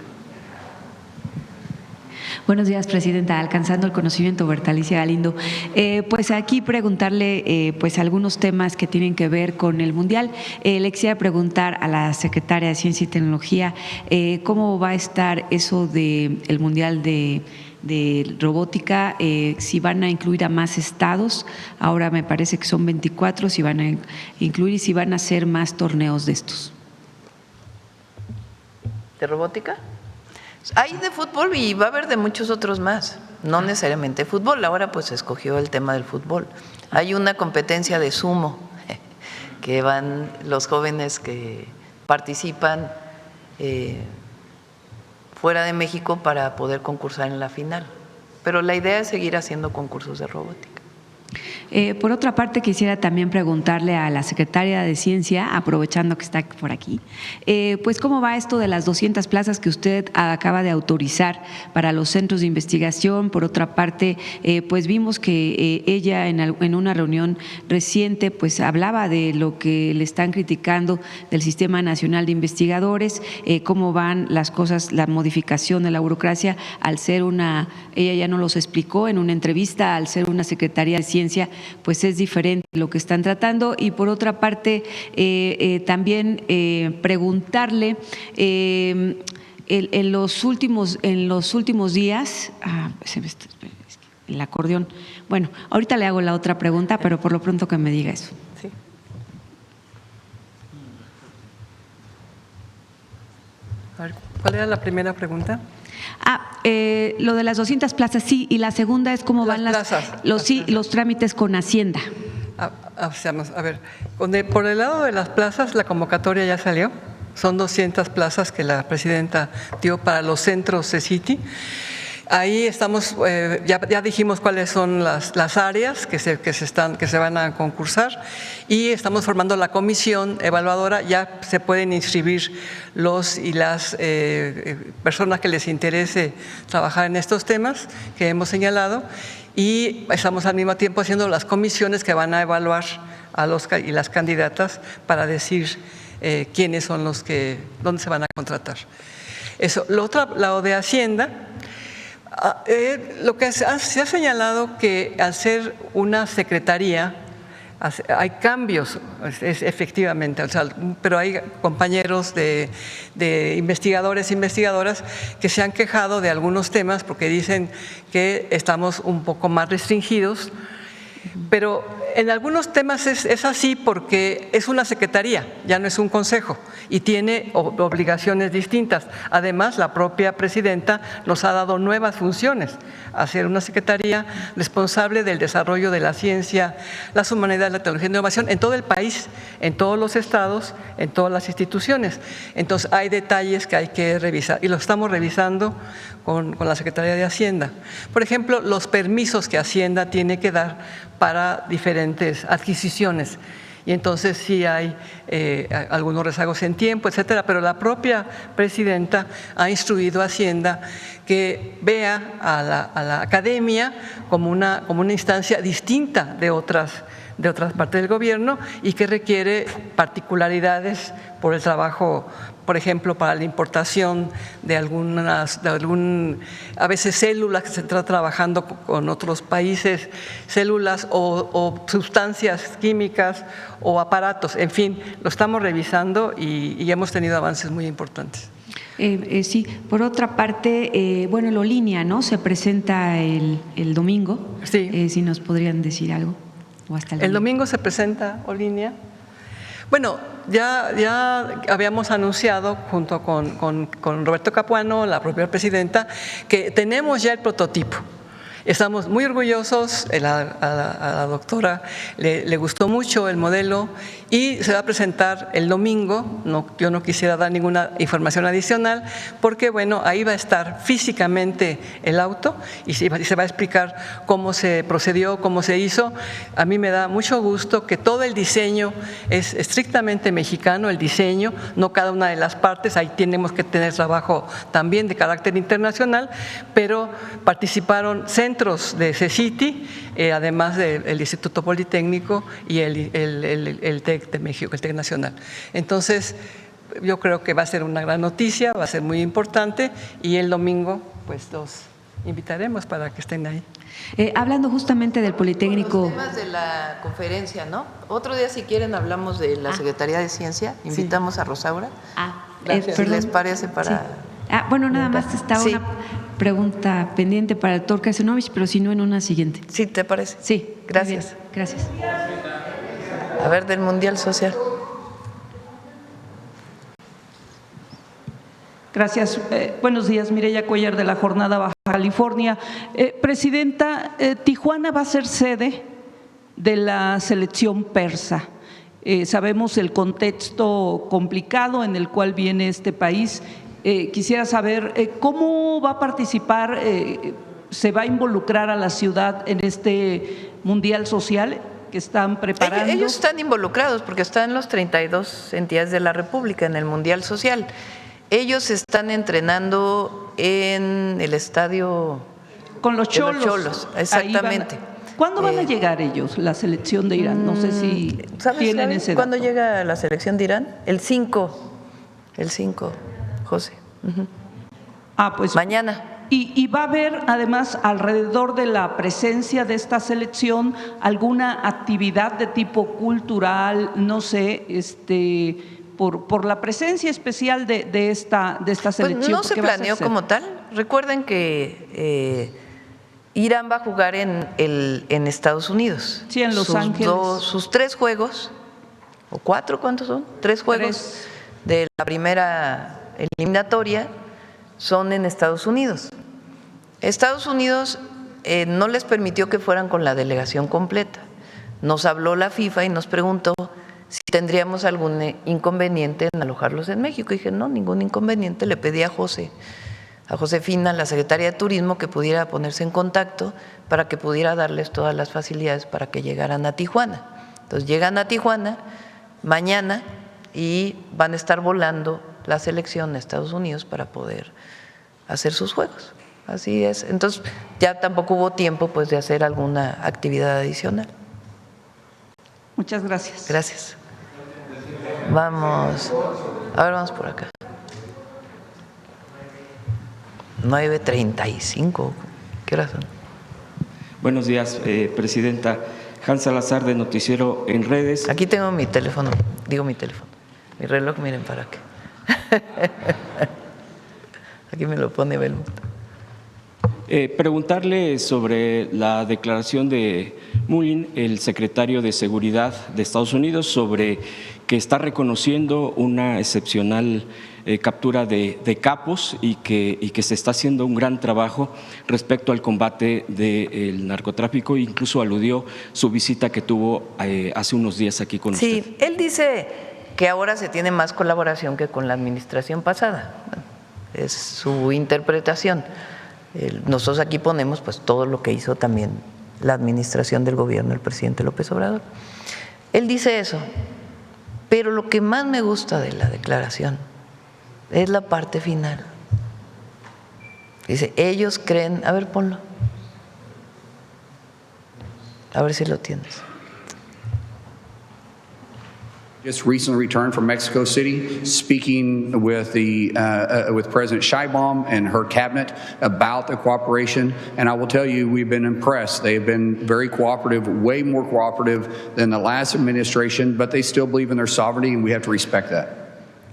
Buenos días, presidenta. Alcanzando el conocimiento, Bertalicia Galindo. Pues aquí preguntarle pues algunos temas que tienen que ver con el Mundial. Le quisiera preguntar a la secretaria de Ciencia y Tecnología cómo va a estar eso del Mundial de robótica, si van a incluir a más estados, ahora me parece que son 24, si van a incluir y si van a hacer más torneos de estos. ¿De robótica? Hay de fútbol y va a haber de muchos otros más, no necesariamente fútbol. Ahora pues se escogió el tema del fútbol. Hay una competencia de sumo que van los jóvenes que participan fuera de México para poder concursar en la final. Pero la idea es seguir haciendo concursos de robótica. Por otra parte, quisiera también preguntarle a la secretaria de Ciencia, aprovechando que está por aquí, pues cómo va esto de las 200 plazas que usted acaba de autorizar para los centros de investigación. Por otra parte, pues vimos que ella en una reunión reciente pues hablaba de lo que le están criticando del Sistema Nacional de Investigadores, cómo van las cosas, la modificación de la burocracia al ser ella ya no los explicó en una entrevista, al ser una secretaría de Ciencia, pues es diferente lo que están tratando. Y por otra parte, también preguntarle en los últimos días, el acordeón, bueno, ahorita le hago la otra pregunta, pero por lo pronto que me diga eso. Sí. A ver, ¿cuál era la primera pregunta? Lo de las 200 plazas, sí, y la segunda es cómo van los trámites con Hacienda. A ver, por el lado de las plazas, la convocatoria ya salió. Son 200 plazas que la presidenta dio para los centros CECITI. Ahí estamos, ya dijimos cuáles son las áreas que se van a concursar y estamos formando la comisión evaluadora. Ya se pueden inscribir los y las personas que les interese trabajar en estos temas que hemos señalado, y estamos al mismo tiempo haciendo las comisiones que van a evaluar a los y las candidatas para decir quiénes son dónde se van a contratar. Eso. Lo de Hacienda. Lo que se ha señalado que al ser una secretaría hay cambios, efectivamente, pero hay compañeros de investigadores e investigadoras que se han quejado de algunos temas porque dicen que estamos un poco más restringidos, pero en algunos temas es así porque es una secretaría, ya no es un consejo, y tiene obligaciones distintas. Además, la propia presidenta nos ha dado nuevas funciones, hacer una secretaría responsable del desarrollo de la ciencia, las humanidades, la tecnología y la innovación en todo el país, en todos los estados, en todas las instituciones. Entonces, hay detalles que hay que revisar y lo estamos revisando con la Secretaría de Hacienda. Por ejemplo, los permisos que Hacienda tiene que dar para diferentes adquisiciones. Y entonces sí hay algunos rezagos en tiempo, etcétera, pero la propia presidenta ha instruido a Hacienda que vea a la academia como una instancia distinta de otras partes del gobierno y que requiere particularidades por el trabajo, por ejemplo, para la importación de a veces células que se está trabajando con otros países, células o sustancias químicas o aparatos, en fin, lo estamos revisando y hemos tenido avances muy importantes. Sí, por otra parte, bueno, el Olinia, ¿no? Se presenta el domingo. Sí. Si nos podrían decir algo. O hasta el domingo se presenta Olinia. Bueno, ya habíamos anunciado junto con Roberto Capuano, la propia presidenta, que tenemos ya el prototipo. Estamos muy orgullosos, a la doctora le gustó mucho el modelo y se va a presentar el domingo. Yo no quisiera dar ninguna información adicional porque, bueno, ahí va a estar físicamente el auto y se va a explicar cómo se procedió, cómo se hizo. A mí me da mucho gusto que todo el diseño es estrictamente mexicano, el diseño, no cada una de las partes. Ahí tenemos que tener trabajo también de carácter internacional, pero participaron centros de CECITI, además del Instituto Politécnico y el TEC de México, el TEC Nacional. Entonces, yo creo que va a ser una gran noticia, va a ser muy importante y el domingo pues los invitaremos para que estén ahí. Hablando justamente del Politécnico. Los temas de la conferencia, ¿no? Otro día, si quieren, hablamos de la Secretaría de Ciencia. Invitamos a Rosaura. Si les parece para… Sí. Bueno, nada más estaba una pregunta pendiente para el doctor Krasinovich, pero si no, en una siguiente. ¿Sí te parece? Sí. Gracias. Gracias. A ver, del Mundial Social. Gracias. Buenos días, Mireya Cuellar de la Jornada Baja California. Presidenta, Tijuana va a ser sede de la selección persa. Sabemos el contexto complicado en el cual viene este país. Quisiera saber cómo va a participar, se va a involucrar a la ciudad en este Mundial Social que están preparando. Ellos están involucrados porque están los 32 entidades de la República en el Mundial Social. Ellos están entrenando en el estadio con los Cholos. Exactamente. ¿Cuándo van a llegar ellos, la selección de Irán? No sé si tienen ese dato. ¿Cuándo llega la selección de Irán? El 5, José. Pues mañana. Y va a haber además alrededor de la presencia de esta selección alguna actividad de tipo cultural, no sé, por la presencia especial de esta selección. Pues no se planeó como tal. Recuerden que Irán va a jugar en Estados Unidos. Sí, en Los Ángeles. Sus 3 juegos, o 4, ¿cuántos son? 3 juegos de la primera eliminatoria son en Estados Unidos. Estados Unidos no les permitió que fueran con la delegación completa. Nos habló la FIFA y nos preguntó si tendríamos algún inconveniente en alojarlos en México. Y dije, no, ningún inconveniente. Le pedí a Josefina, la secretaria de Turismo, que pudiera ponerse en contacto para que pudiera darles todas las facilidades para que llegaran a Tijuana. Entonces llegan a Tijuana mañana y van a estar volando la selección de Estados Unidos para poder hacer sus juegos. Así es. Entonces ya tampoco hubo tiempo pues de hacer alguna actividad adicional. Muchas gracias. Gracias. Vamos por acá. 9:35. ¿Qué horas son? Buenos días, Presidenta. Hans Salazar, de Noticiero en Redes. Aquí tengo mi teléfono, mi reloj, miren para qué. Aquí me lo pone Belmont. Preguntarle sobre la declaración de Mullin, el secretario de Seguridad de Estados Unidos, sobre que está reconociendo una excepcional captura de capos y que se está haciendo un gran trabajo respecto al combate del narcotráfico. Incluso aludió su visita que tuvo hace unos días aquí con usted. Sí, él dice que ahora se tiene más colaboración que con la administración pasada. Es su interpretación. Nosotros aquí ponemos pues todo lo que hizo también la administración del gobierno del presidente López Obrador. Él dice eso, pero lo que más me gusta de la declaración es la parte final. Dice, ellos creen, a ver, ponlo, a ver si lo tienes. Just recently returned from Mexico City, speaking with with President Sheinbaum and her cabinet about the cooperation. And I will tell you, we've been impressed. They have been very cooperative, way more cooperative than the last administration, but they still believe in their sovereignty, and we have to respect that.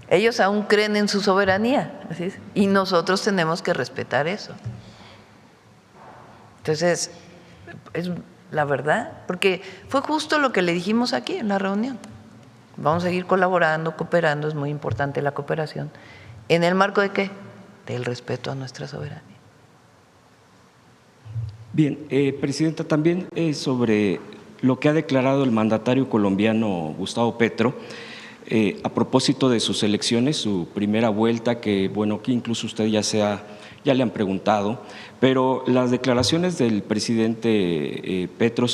Ellos aún creen en su soberanía, ¿así es? Y nosotros tenemos que respetar eso. Entonces, es la verdad, porque fue justo lo que le dijimos aquí en la reunión. Vamos a seguir colaborando, cooperando, es muy importante la cooperación. ¿En el marco de qué? Del respeto a nuestra soberanía. Bien, Presidenta, también sobre lo que ha declarado el mandatario colombiano Gustavo Petro a propósito de sus elecciones, su primera vuelta, que bueno, que incluso usted ya le han preguntado, pero las declaraciones del presidente Petro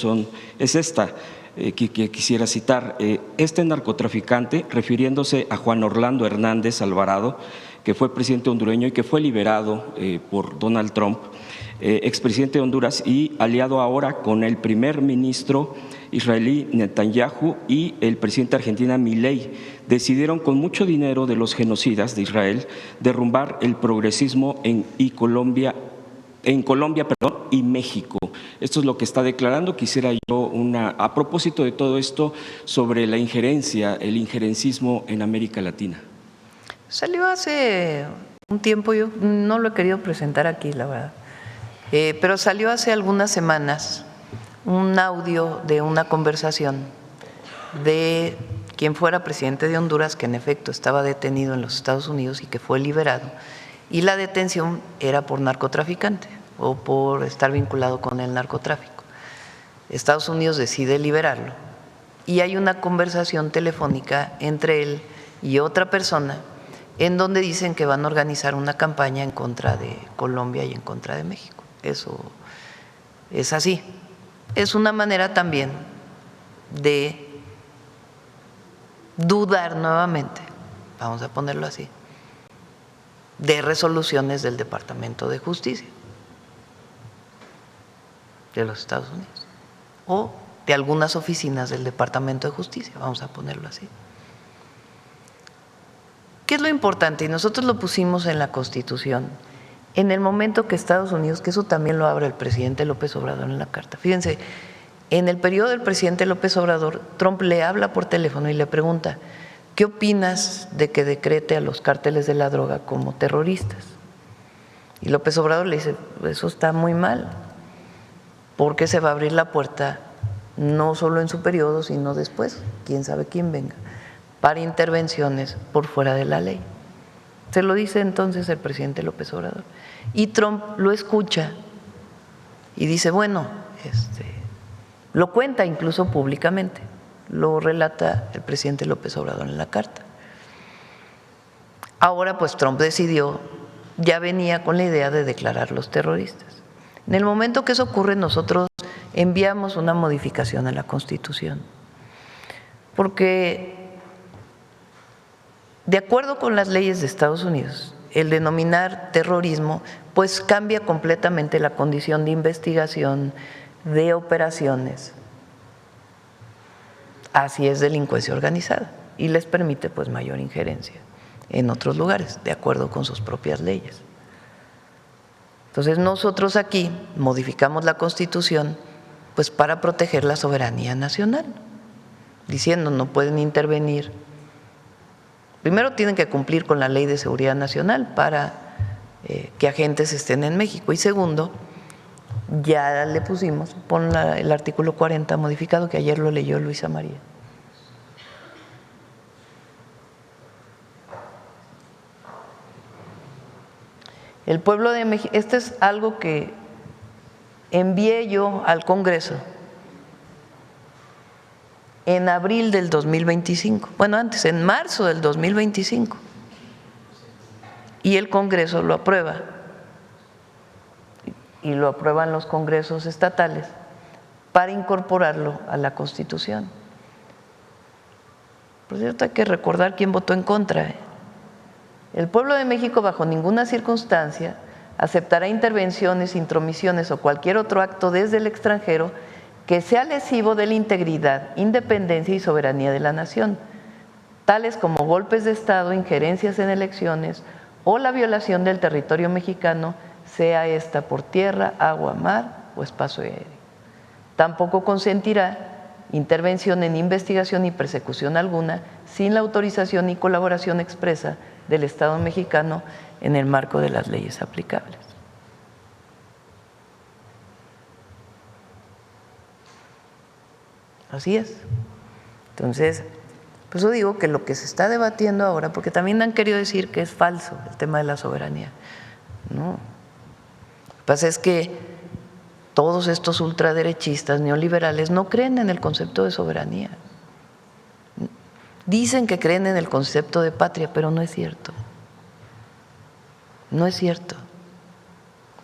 es esta que quisiera citar. Este narcotraficante, refiriéndose a Juan Orlando Hernández Alvarado, que fue presidente hondureño y que fue liberado por Donald Trump, expresidente de Honduras y aliado ahora con el primer ministro israelí Netanyahu y el presidente de Argentina Milei, decidieron con mucho dinero de los genocidas de Israel derrumbar el progresismo en Colombia y México. Esto es lo que está declarando. Quisiera yo a propósito de todo esto, sobre la injerencia, el injerencismo en América Latina. Salió hace un tiempo, yo no lo he querido presentar aquí, la verdad, pero salió hace algunas semanas un audio de una conversación de quien fuera presidente de Honduras, que en efecto estaba detenido en los Estados Unidos y que fue liberado, y la detención era por narcotraficante o por estar vinculado con el narcotráfico. Estados Unidos decide liberarlo y hay una conversación telefónica entre él y otra persona en donde dicen que van a organizar una campaña en contra de Colombia y en contra de México. Eso es así. Es una manera también de dudar nuevamente, vamos a ponerlo así, de resoluciones del Departamento de Justicia de los Estados Unidos o de algunas oficinas del Departamento de Justicia, vamos a ponerlo así. ¿Qué es lo importante? Y nosotros lo pusimos en la Constitución, en el momento que Estados Unidos, que eso también lo abre el presidente López Obrador en la carta. Fíjense, en el periodo del presidente López Obrador, Trump le habla por teléfono y le pregunta, ¿qué opinas de que decrete a los cárteles de la droga como terroristas? Y López Obrador le dice, eso está muy mal, porque se va a abrir la puerta no solo en su periodo, sino después, quién sabe quién venga, para intervenciones por fuera de la ley. Se lo dice entonces el presidente López Obrador. Y Trump lo escucha y dice, bueno, lo cuenta incluso públicamente, lo relata el presidente López Obrador en la carta. Ahora pues Trump decidió, ya venía con la idea de declararlos terroristas. En el momento que eso ocurre, nosotros enviamos una modificación a la Constitución, porque de acuerdo con las leyes de Estados Unidos, el denominar terrorismo pues cambia completamente la condición de investigación, de operaciones. Así es delincuencia organizada y les permite pues mayor injerencia en otros lugares, de acuerdo con sus propias leyes. Entonces nosotros aquí modificamos la Constitución pues para proteger la soberanía nacional, diciendo no pueden intervenir. Primero tienen que cumplir con la Ley de Seguridad Nacional para que agentes estén en México. Y segundo, ya le pusimos, pon el artículo 40 modificado, que ayer lo leyó Luisa María. El pueblo de México, este es algo que envié yo al Congreso en abril del 2025, bueno, antes, en marzo del 2025, y el Congreso lo aprueba, y lo aprueban los congresos estatales para incorporarlo a la Constitución. Por cierto, hay que recordar quién votó en contra. El pueblo de México bajo ninguna circunstancia aceptará intervenciones, intromisiones o cualquier otro acto desde el extranjero que sea lesivo de la integridad, independencia y soberanía de la nación, tales como golpes de Estado, injerencias en elecciones o la violación del territorio mexicano, sea esta por tierra, agua, mar o espacio aéreo. Tampoco consentirá intervención en investigación ni persecución alguna sin la autorización y colaboración expresa del Estado mexicano en el marco de las leyes aplicables. Así es. Entonces, por eso digo que lo que se está debatiendo ahora, porque también han querido decir que es falso el tema de la soberanía. No. Lo que pasa es que todos estos ultraderechistas neoliberales no creen en el concepto de soberanía. Dicen que creen en el concepto de patria, pero no es cierto. No es cierto.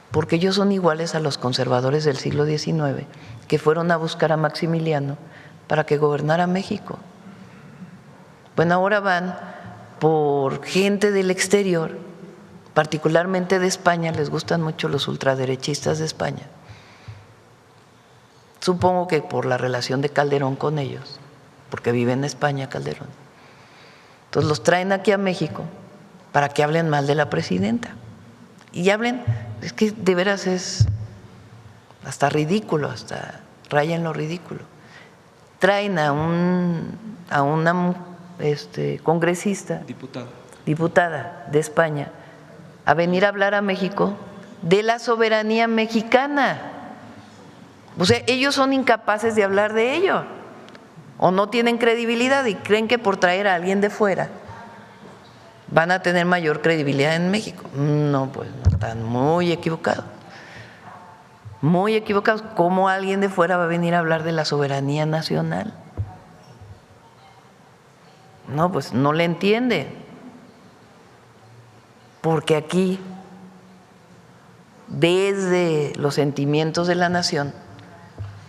Porque ellos son iguales a los conservadores del siglo XIX, que fueron a buscar a Maximiliano para que gobernara México. Bueno, ahora van por gente del exterior, particularmente de España, les gustan mucho los ultraderechistas de España. Supongo que por la relación de Calderón con ellos, porque vive en España Calderón. Entonces los traen aquí a México para que hablen mal de la presidenta. Y hablen, es que de veras es hasta ridículo, hasta raya en lo ridículo. Traen a una congresista, diputada de España, a venir a hablar a México de la soberanía mexicana. O sea, ellos son incapaces de hablar de ello, o no tienen credibilidad y creen que por traer a alguien de fuera van a tener mayor credibilidad en México. No, pues no, están muy equivocados. Muy equivocados. ¿Cómo alguien de fuera va a venir a hablar de la soberanía nacional? No, pues no le entiende. Porque aquí, desde los sentimientos de la nación,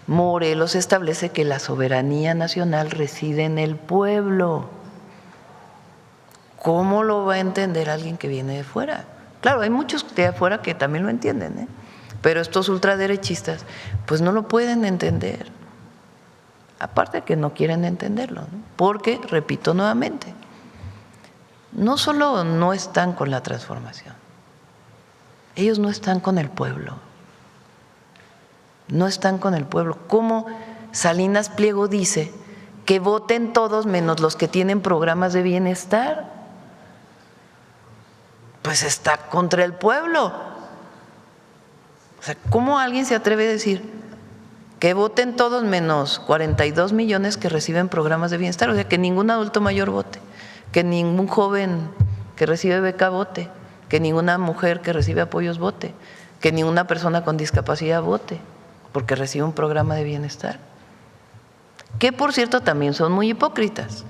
Morelos establece que la soberanía nacional reside en el pueblo. ¿Cómo lo va a entender alguien que viene de fuera? Claro, hay muchos de afuera que también lo entienden, ¿eh? Pero estos ultraderechistas pues no lo pueden entender. Aparte de que no quieren entenderlo, ¿no? Porque, repito nuevamente, no solo no están con la transformación, ellos no están con el pueblo. No están con el pueblo. ¿Cómo Salinas Pliego dice que voten todos menos los que tienen programas de bienestar? Pues está contra el pueblo. O sea, ¿cómo alguien se atreve a decir que voten todos menos 42 millones que reciben programas de bienestar? O sea, que ningún adulto mayor vote, que ningún joven que recibe beca vote, que ninguna mujer que recibe apoyos vote, que ninguna persona con discapacidad vote, porque recibe un programa de bienestar. Que, por cierto, también son muy hipócritas,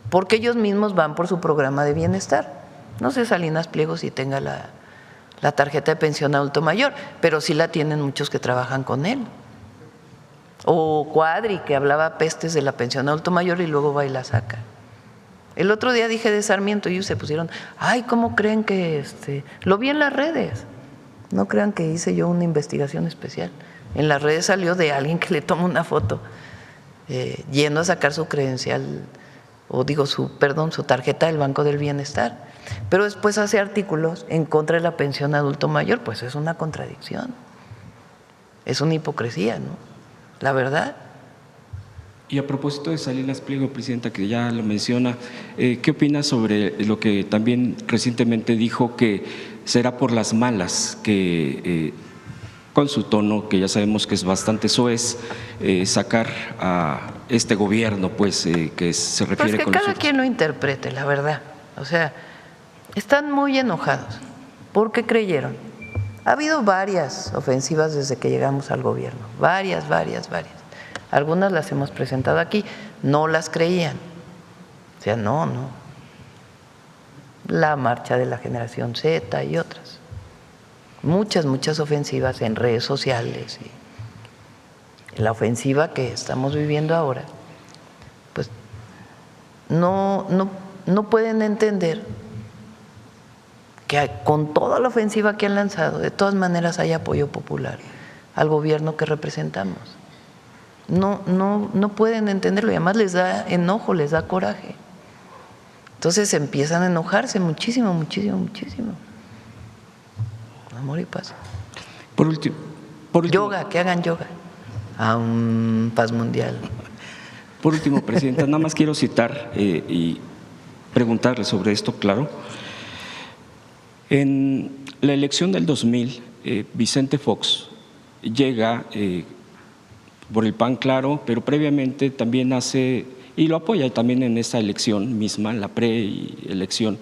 porque ellos mismos van por su programa de bienestar. No sé Salinas Pliego si tenga la tarjeta de pensión adulto mayor, pero sí la tienen muchos que trabajan con él. O Cuadri, que hablaba pestes de la pensión adulto mayor y luego va y la saca. El otro día dije de Sarmiento y ellos se pusieron, ay, ¿cómo creen que lo vi en las redes? No crean que hice yo una investigación especial. En las redes salió de alguien que le toma una foto yendo a sacar su credencial, su tarjeta del Banco del Bienestar. Pero después hace artículos en contra de la pensión adulto mayor. Pues es una contradicción, es una hipocresía, ¿no? La verdad. Y a propósito de Salinas Pliego, presidenta, que ya lo menciona, ¿qué opina sobre lo que también recientemente dijo, que será por las malas que con su tono, que ya sabemos que es bastante soez, sacar a este gobierno, pues, que se refiere pues que con cada nosotros? quien lo interprete, la verdad. O sea, están muy enojados porque creyeron. Ha habido varias ofensivas desde que llegamos al gobierno, varias. Algunas las hemos presentado aquí, no las creían. O sea, no. La marcha de la generación Z y otras. Muchas ofensivas en redes sociales. Y la ofensiva que estamos viviendo ahora, pues no pueden entender que con toda la ofensiva que han lanzado, de todas maneras hay apoyo popular al gobierno que representamos. No pueden entenderlo y además les da enojo, les da coraje. Entonces empiezan a enojarse muchísimo. Amor y paz. Por último, yoga, que hagan yoga. Paz mundial. Por último, presidenta, nada más quiero citar y preguntarle sobre esto, claro. En la elección del 2000, Vicente Fox llega por el PAN, claro, pero previamente también hace, y lo apoya también en esta elección misma, la preelección,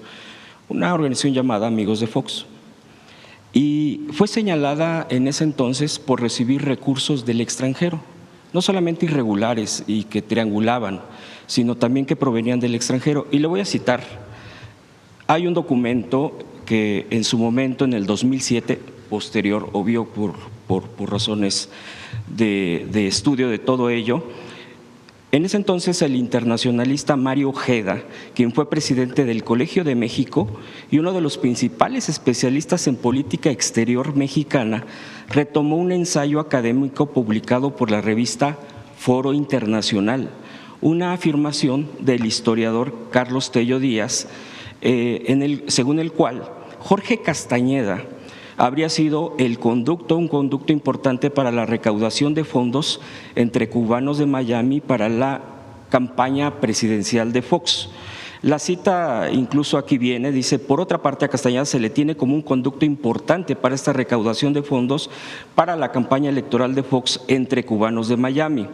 una organización llamada Amigos de Fox. y fue señalada en ese entonces por recibir recursos del extranjero, no solamente irregulares y que triangulaban, sino también que provenían del extranjero. Y le voy a citar, hay un documento que en su momento, en el 2007, posterior, obvio por razones de estudio de todo ello, en ese entonces el internacionalista Mario Ojeda, quien fue presidente del Colegio de México y uno de los principales especialistas en política exterior mexicana, retomó un ensayo académico publicado por la revista Foro Internacional, una afirmación del historiador Carlos Tello Díaz, según el cual Jorge Castañeda habría sido un conducto importante para la recaudación de fondos entre cubanos de Miami para la campaña presidencial de Fox. La cita incluso aquí viene, dice: por otra parte, a Castañeda se le tiene como un conducto importante para esta recaudación de fondos para la campaña electoral de Fox entre cubanos de Miami.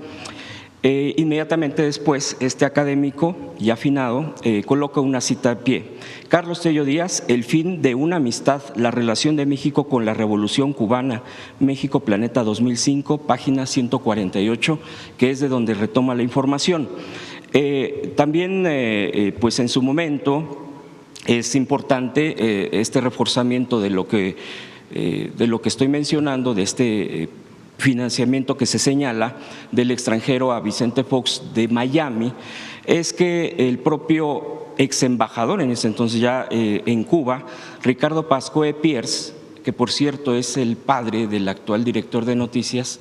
Inmediatamente después, este académico ya afinado coloca una cita a pie: Carlos Tello Díaz, El fin de una amistad, la relación de México con la Revolución Cubana, México Planeta 2005, página 148, que es de donde retoma la información. También, pues en su momento, es importante este reforzamiento de lo que estoy mencionando, de este financiamiento que se señala del extranjero a Vicente Fox de Miami, es que el propio ex embajador en ese entonces ya en Cuba, Ricardo Pascoe Pierce, que por cierto es el padre del actual director de noticias,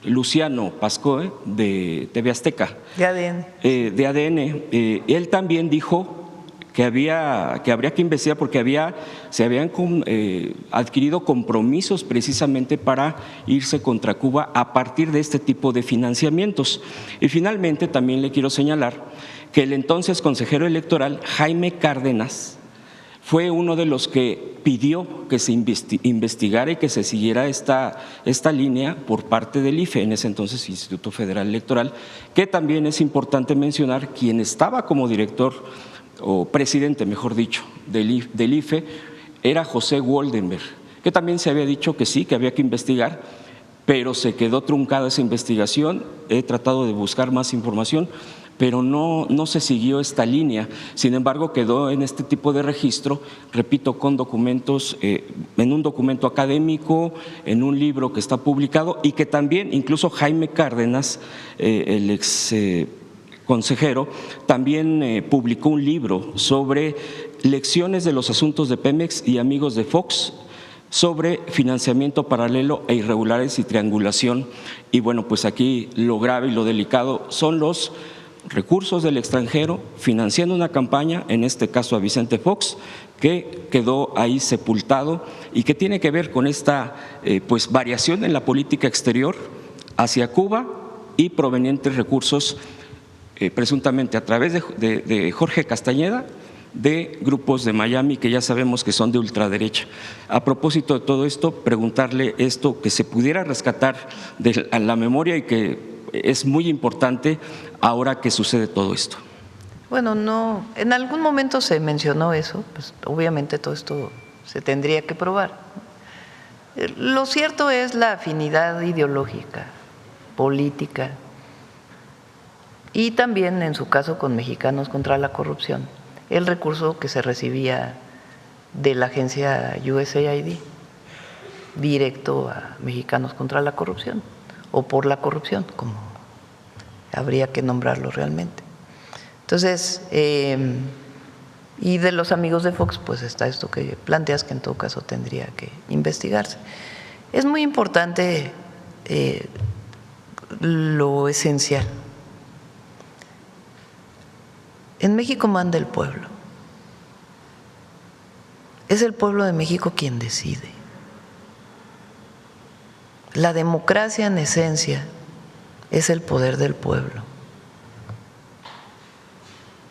Luciano Pascoe, de TV Azteca, de ADN, él también dijo que habría que investigar porque se habían adquirido compromisos precisamente para irse contra Cuba a partir de este tipo de financiamientos. Y finalmente también le quiero señalar que el entonces consejero electoral Jaime Cárdenas fue uno de los que pidió que se investigara y que se siguiera esta línea por parte del IFE, en ese entonces Instituto Federal Electoral, que también es importante mencionar, quien estaba como director o presidente, mejor dicho, del IFE, era José Woldenberg, que también se había dicho que sí, que había que investigar, pero se quedó truncada esa investigación. He tratado de buscar más información, pero no se siguió esta línea. Sin embargo, quedó en este tipo de registro, repito, con documentos, en un documento académico, en un libro que está publicado y que también incluso Jaime Cárdenas, el ex consejero, también publicó un libro sobre lecciones de los asuntos de Pemex y amigos de Fox sobre financiamiento paralelo e irregulares y triangulación. Y bueno, pues aquí lo grave y lo delicado son los recursos del extranjero financiando una campaña, en este caso a Vicente Fox, que quedó ahí sepultado y que tiene que ver con esta pues variación en la política exterior hacia Cuba y provenientes recursos presuntamente a través de Jorge Castañeda, de grupos de Miami que ya sabemos que son de ultraderecha. A propósito de todo esto, preguntarle esto que se pudiera rescatar de la memoria y que es muy importante ahora que sucede todo esto. Bueno, no, en algún momento se mencionó eso, pues obviamente todo esto se tendría que probar. Lo cierto es la afinidad ideológica, política, y también en su caso con Mexicanos contra la Corrupción, el recurso que se recibía de la agencia USAID directo a Mexicanos contra la Corrupción o por la corrupción, como habría que nombrarlo realmente. Entonces, y de los amigos de Fox, pues está esto que planteas, que en todo caso tendría que investigarse. Es muy importante lo esencial. En México manda el pueblo. Es el pueblo de México quien decide. La democracia en esencia es el poder del pueblo.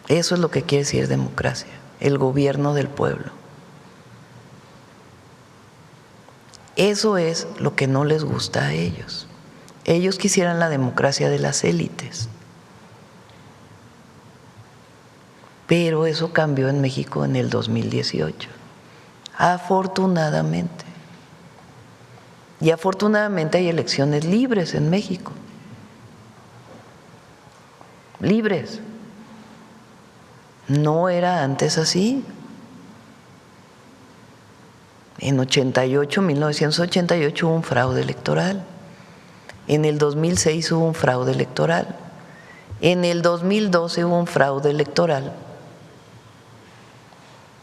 Eso es lo que quiere decir democracia, el gobierno del pueblo. Eso es lo que no les gusta a ellos. Ellos quisieran la democracia de las élites. Pero eso cambió en México en el 2018. Afortunadamente. Y afortunadamente hay elecciones libres en México. Libres. No era antes así. En 1988 hubo un fraude electoral. En el 2006 hubo un fraude electoral. En el 2012 hubo un fraude electoral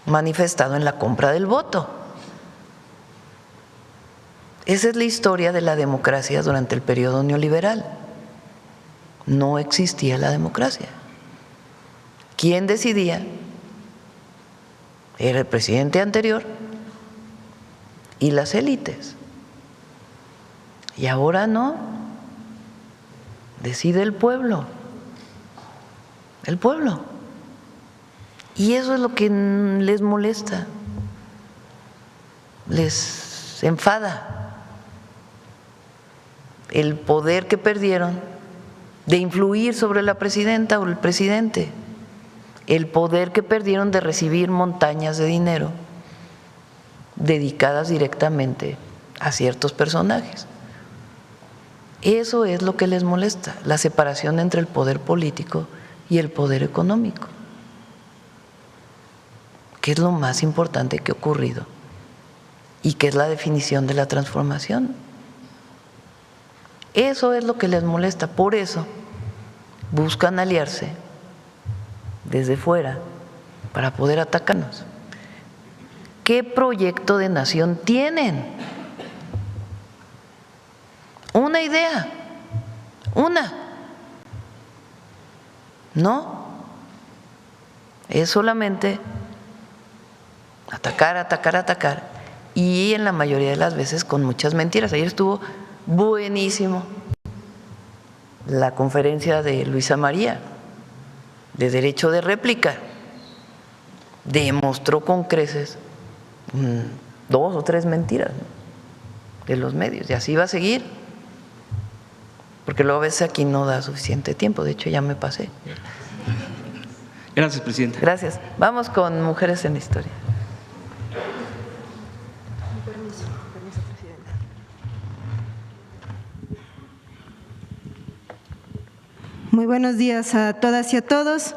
manifestado en la compra del voto. Esa es la historia de la democracia durante el periodo neoliberal. No existía la democracia. ¿Quién decidía? Era el presidente anterior y las élites. Y ahora no. Decide el pueblo. El pueblo. Y eso es lo que les molesta, les enfada. El poder que perdieron de influir sobre la presidenta o el presidente, el poder que perdieron de recibir montañas de dinero dedicadas directamente a ciertos personajes. Eso es lo que les molesta, la separación entre el poder político y el poder económico, que es lo más importante que ha ocurrido y que es la definición de la transformación. Eso es lo que les molesta, por eso buscan aliarse desde fuera para poder atacarnos. ¿Qué proyecto de nación tienen? Una idea, una. No, es solamente atacar, atacar, atacar, y en la mayoría de las veces con muchas mentiras. Ayer estuvo buenísimo la conferencia de Luisa María de derecho de réplica. Demostró con creces 2 o 3 mentiras, ¿no?, de los medios, y así va a seguir, porque luego a veces aquí no da suficiente tiempo. De hecho, ya me pasé. Gracias, Presidenta. Gracias. Vamos con Mujeres en la Historia. Muy buenos días a todas y a todos.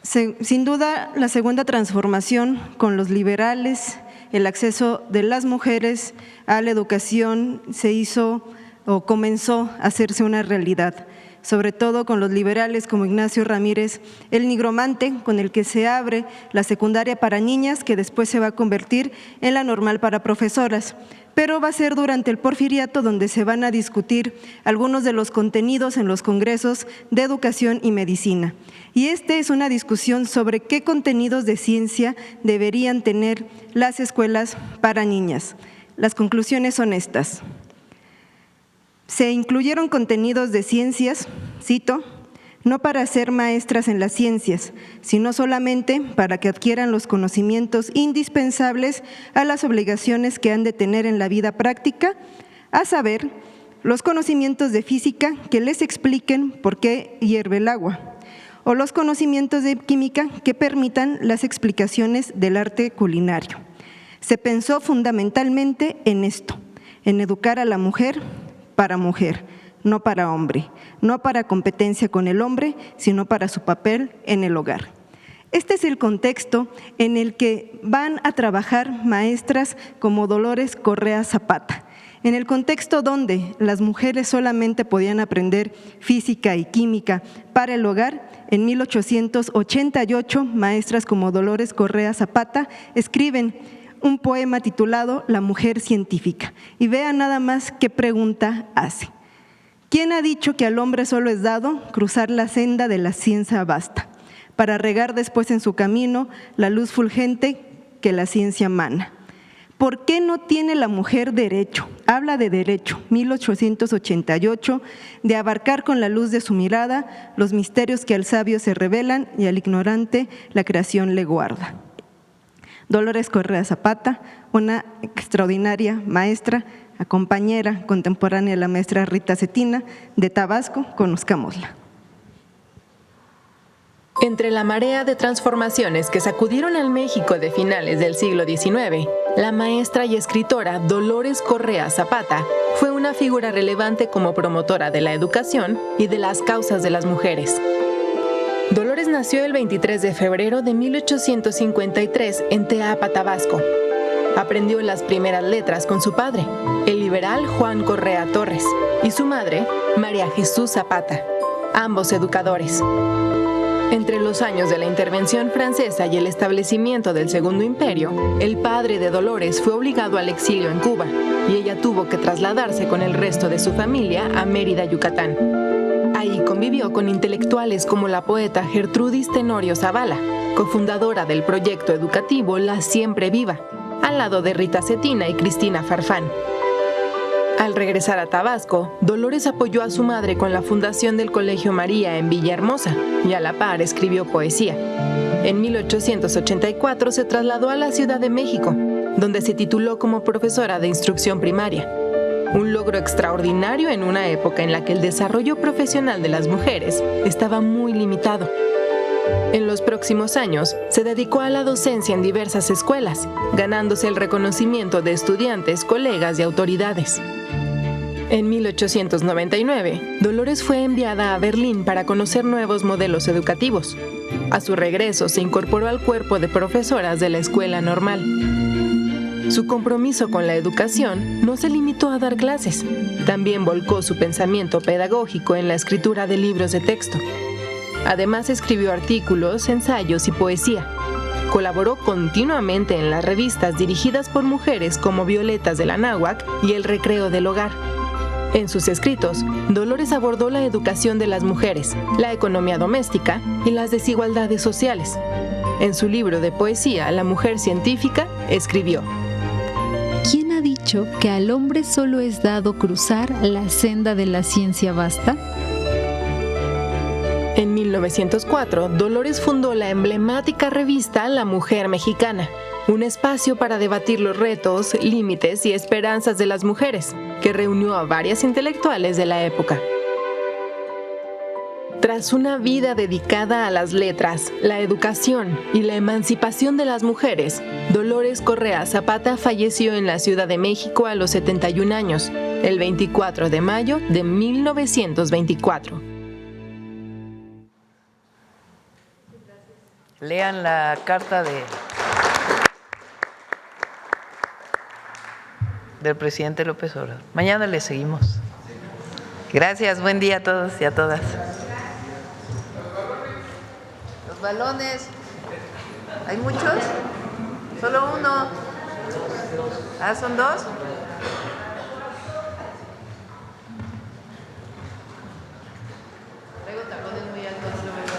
Sin duda, la segunda transformación con los liberales, el acceso de las mujeres a la educación se hizo o comenzó a hacerse una realidad, sobre todo con los liberales como Ignacio Ramírez, el nigromante, con el que se abre la secundaria para niñas, que después se va a convertir en la normal para profesoras. Pero va a ser durante el Porfiriato donde se van a discutir algunos de los contenidos en los congresos de educación y medicina. Y esta es una discusión sobre qué contenidos de ciencia deberían tener las escuelas para niñas. Las conclusiones son estas. Se incluyeron contenidos de ciencias, cito, no para ser maestras en las ciencias, sino solamente para que adquieran los conocimientos indispensables a las obligaciones que han de tener en la vida práctica, a saber, los conocimientos de física que les expliquen por qué hierve el agua, o los conocimientos de química que permitan las explicaciones del arte culinario. Se pensó fundamentalmente en esto, en educar a la mujer para mujer, no para hombre, no para competencia con el hombre, sino para su papel en el hogar. Este es el contexto en el que van a trabajar maestras como Dolores Correa Zapata. En el contexto donde las mujeres solamente podían aprender física y química para el hogar, en 1888, maestras como Dolores Correa Zapata escriben un poema titulado La mujer científica. Y vean nada más qué pregunta hace. ¿Quién ha dicho que al hombre solo es dado cruzar la senda de la ciencia vasta, para regar después en su camino la luz fulgente que la ciencia mana? ¿Por qué no tiene la mujer derecho? Habla de derecho, 1888, de abarcar con la luz de su mirada los misterios que al sabio se revelan y al ignorante la creación le guarda. Dolores Correa Zapata, una extraordinaria maestra, compañera contemporánea de la maestra Rita Cetina, de Tabasco, conozcámosla. Entre la marea de transformaciones que sacudieron al México de finales del siglo XIX, la maestra y escritora Dolores Correa Zapata fue una figura relevante como promotora de la educación y de las causas de las mujeres. Dolores nació el 23 de febrero de 1853 en Teapa, Tabasco. Aprendió las primeras letras con su padre, el liberal Juan Correa Torres, y su madre, María Jesús Zapata, ambos educadores. Entre los años de la intervención francesa y el establecimiento del Segundo Imperio, el padre de Dolores fue obligado al exilio en Cuba y ella tuvo que trasladarse con el resto de su familia a Mérida, Yucatán. Ahí convivió con intelectuales como la poeta Gertrudis Tenorio Zavala, cofundadora del proyecto educativo La Siempre Viva, al lado de Rita Cetina y Cristina Farfán. Al regresar a Tabasco, Dolores apoyó a su madre con la fundación del Colegio María en Villahermosa y a la par escribió poesía. En 1884 se trasladó a la Ciudad de México, donde se tituló como profesora de instrucción primaria. Un logro extraordinario en una época en la que el desarrollo profesional de las mujeres estaba muy limitado. En los próximos años, se dedicó a la docencia en diversas escuelas, ganándose el reconocimiento de estudiantes, colegas y autoridades. En 1899, Dolores fue enviada a Berlín para conocer nuevos modelos educativos. A su regreso, se incorporó al cuerpo de profesoras de la Escuela Normal. Su compromiso con la educación no se limitó a dar clases, también volcó su pensamiento pedagógico en la escritura de libros de texto. Además, escribió artículos, ensayos y poesía. Colaboró continuamente en las revistas dirigidas por mujeres como Violetas de la Náhuac y El Recreo del Hogar. En sus escritos, Dolores abordó la educación de las mujeres, la economía doméstica y las desigualdades sociales. En su libro de poesía, La mujer científica, escribió: ¿Quién ha dicho que al hombre solo es dado cruzar la senda de la ciencia vasta? En 1904, Dolores fundó la emblemática revista La Mujer Mexicana, un espacio para debatir los retos, límites y esperanzas de las mujeres, que reunió a varias intelectuales de la época. Tras una vida dedicada a las letras, la educación y la emancipación de las mujeres, Dolores Correa Zapata falleció en la Ciudad de México a los 71 años, el 24 de mayo de 1924. Lean la carta del presidente López Obrador. Mañana le seguimos. Gracias, buen día a todos y a todas. Los balones, ¿hay muchos? ¿Solo uno? ¿Ah, son dos? Traigo tacones muy altos, no lo veo.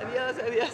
Adiós, adiós.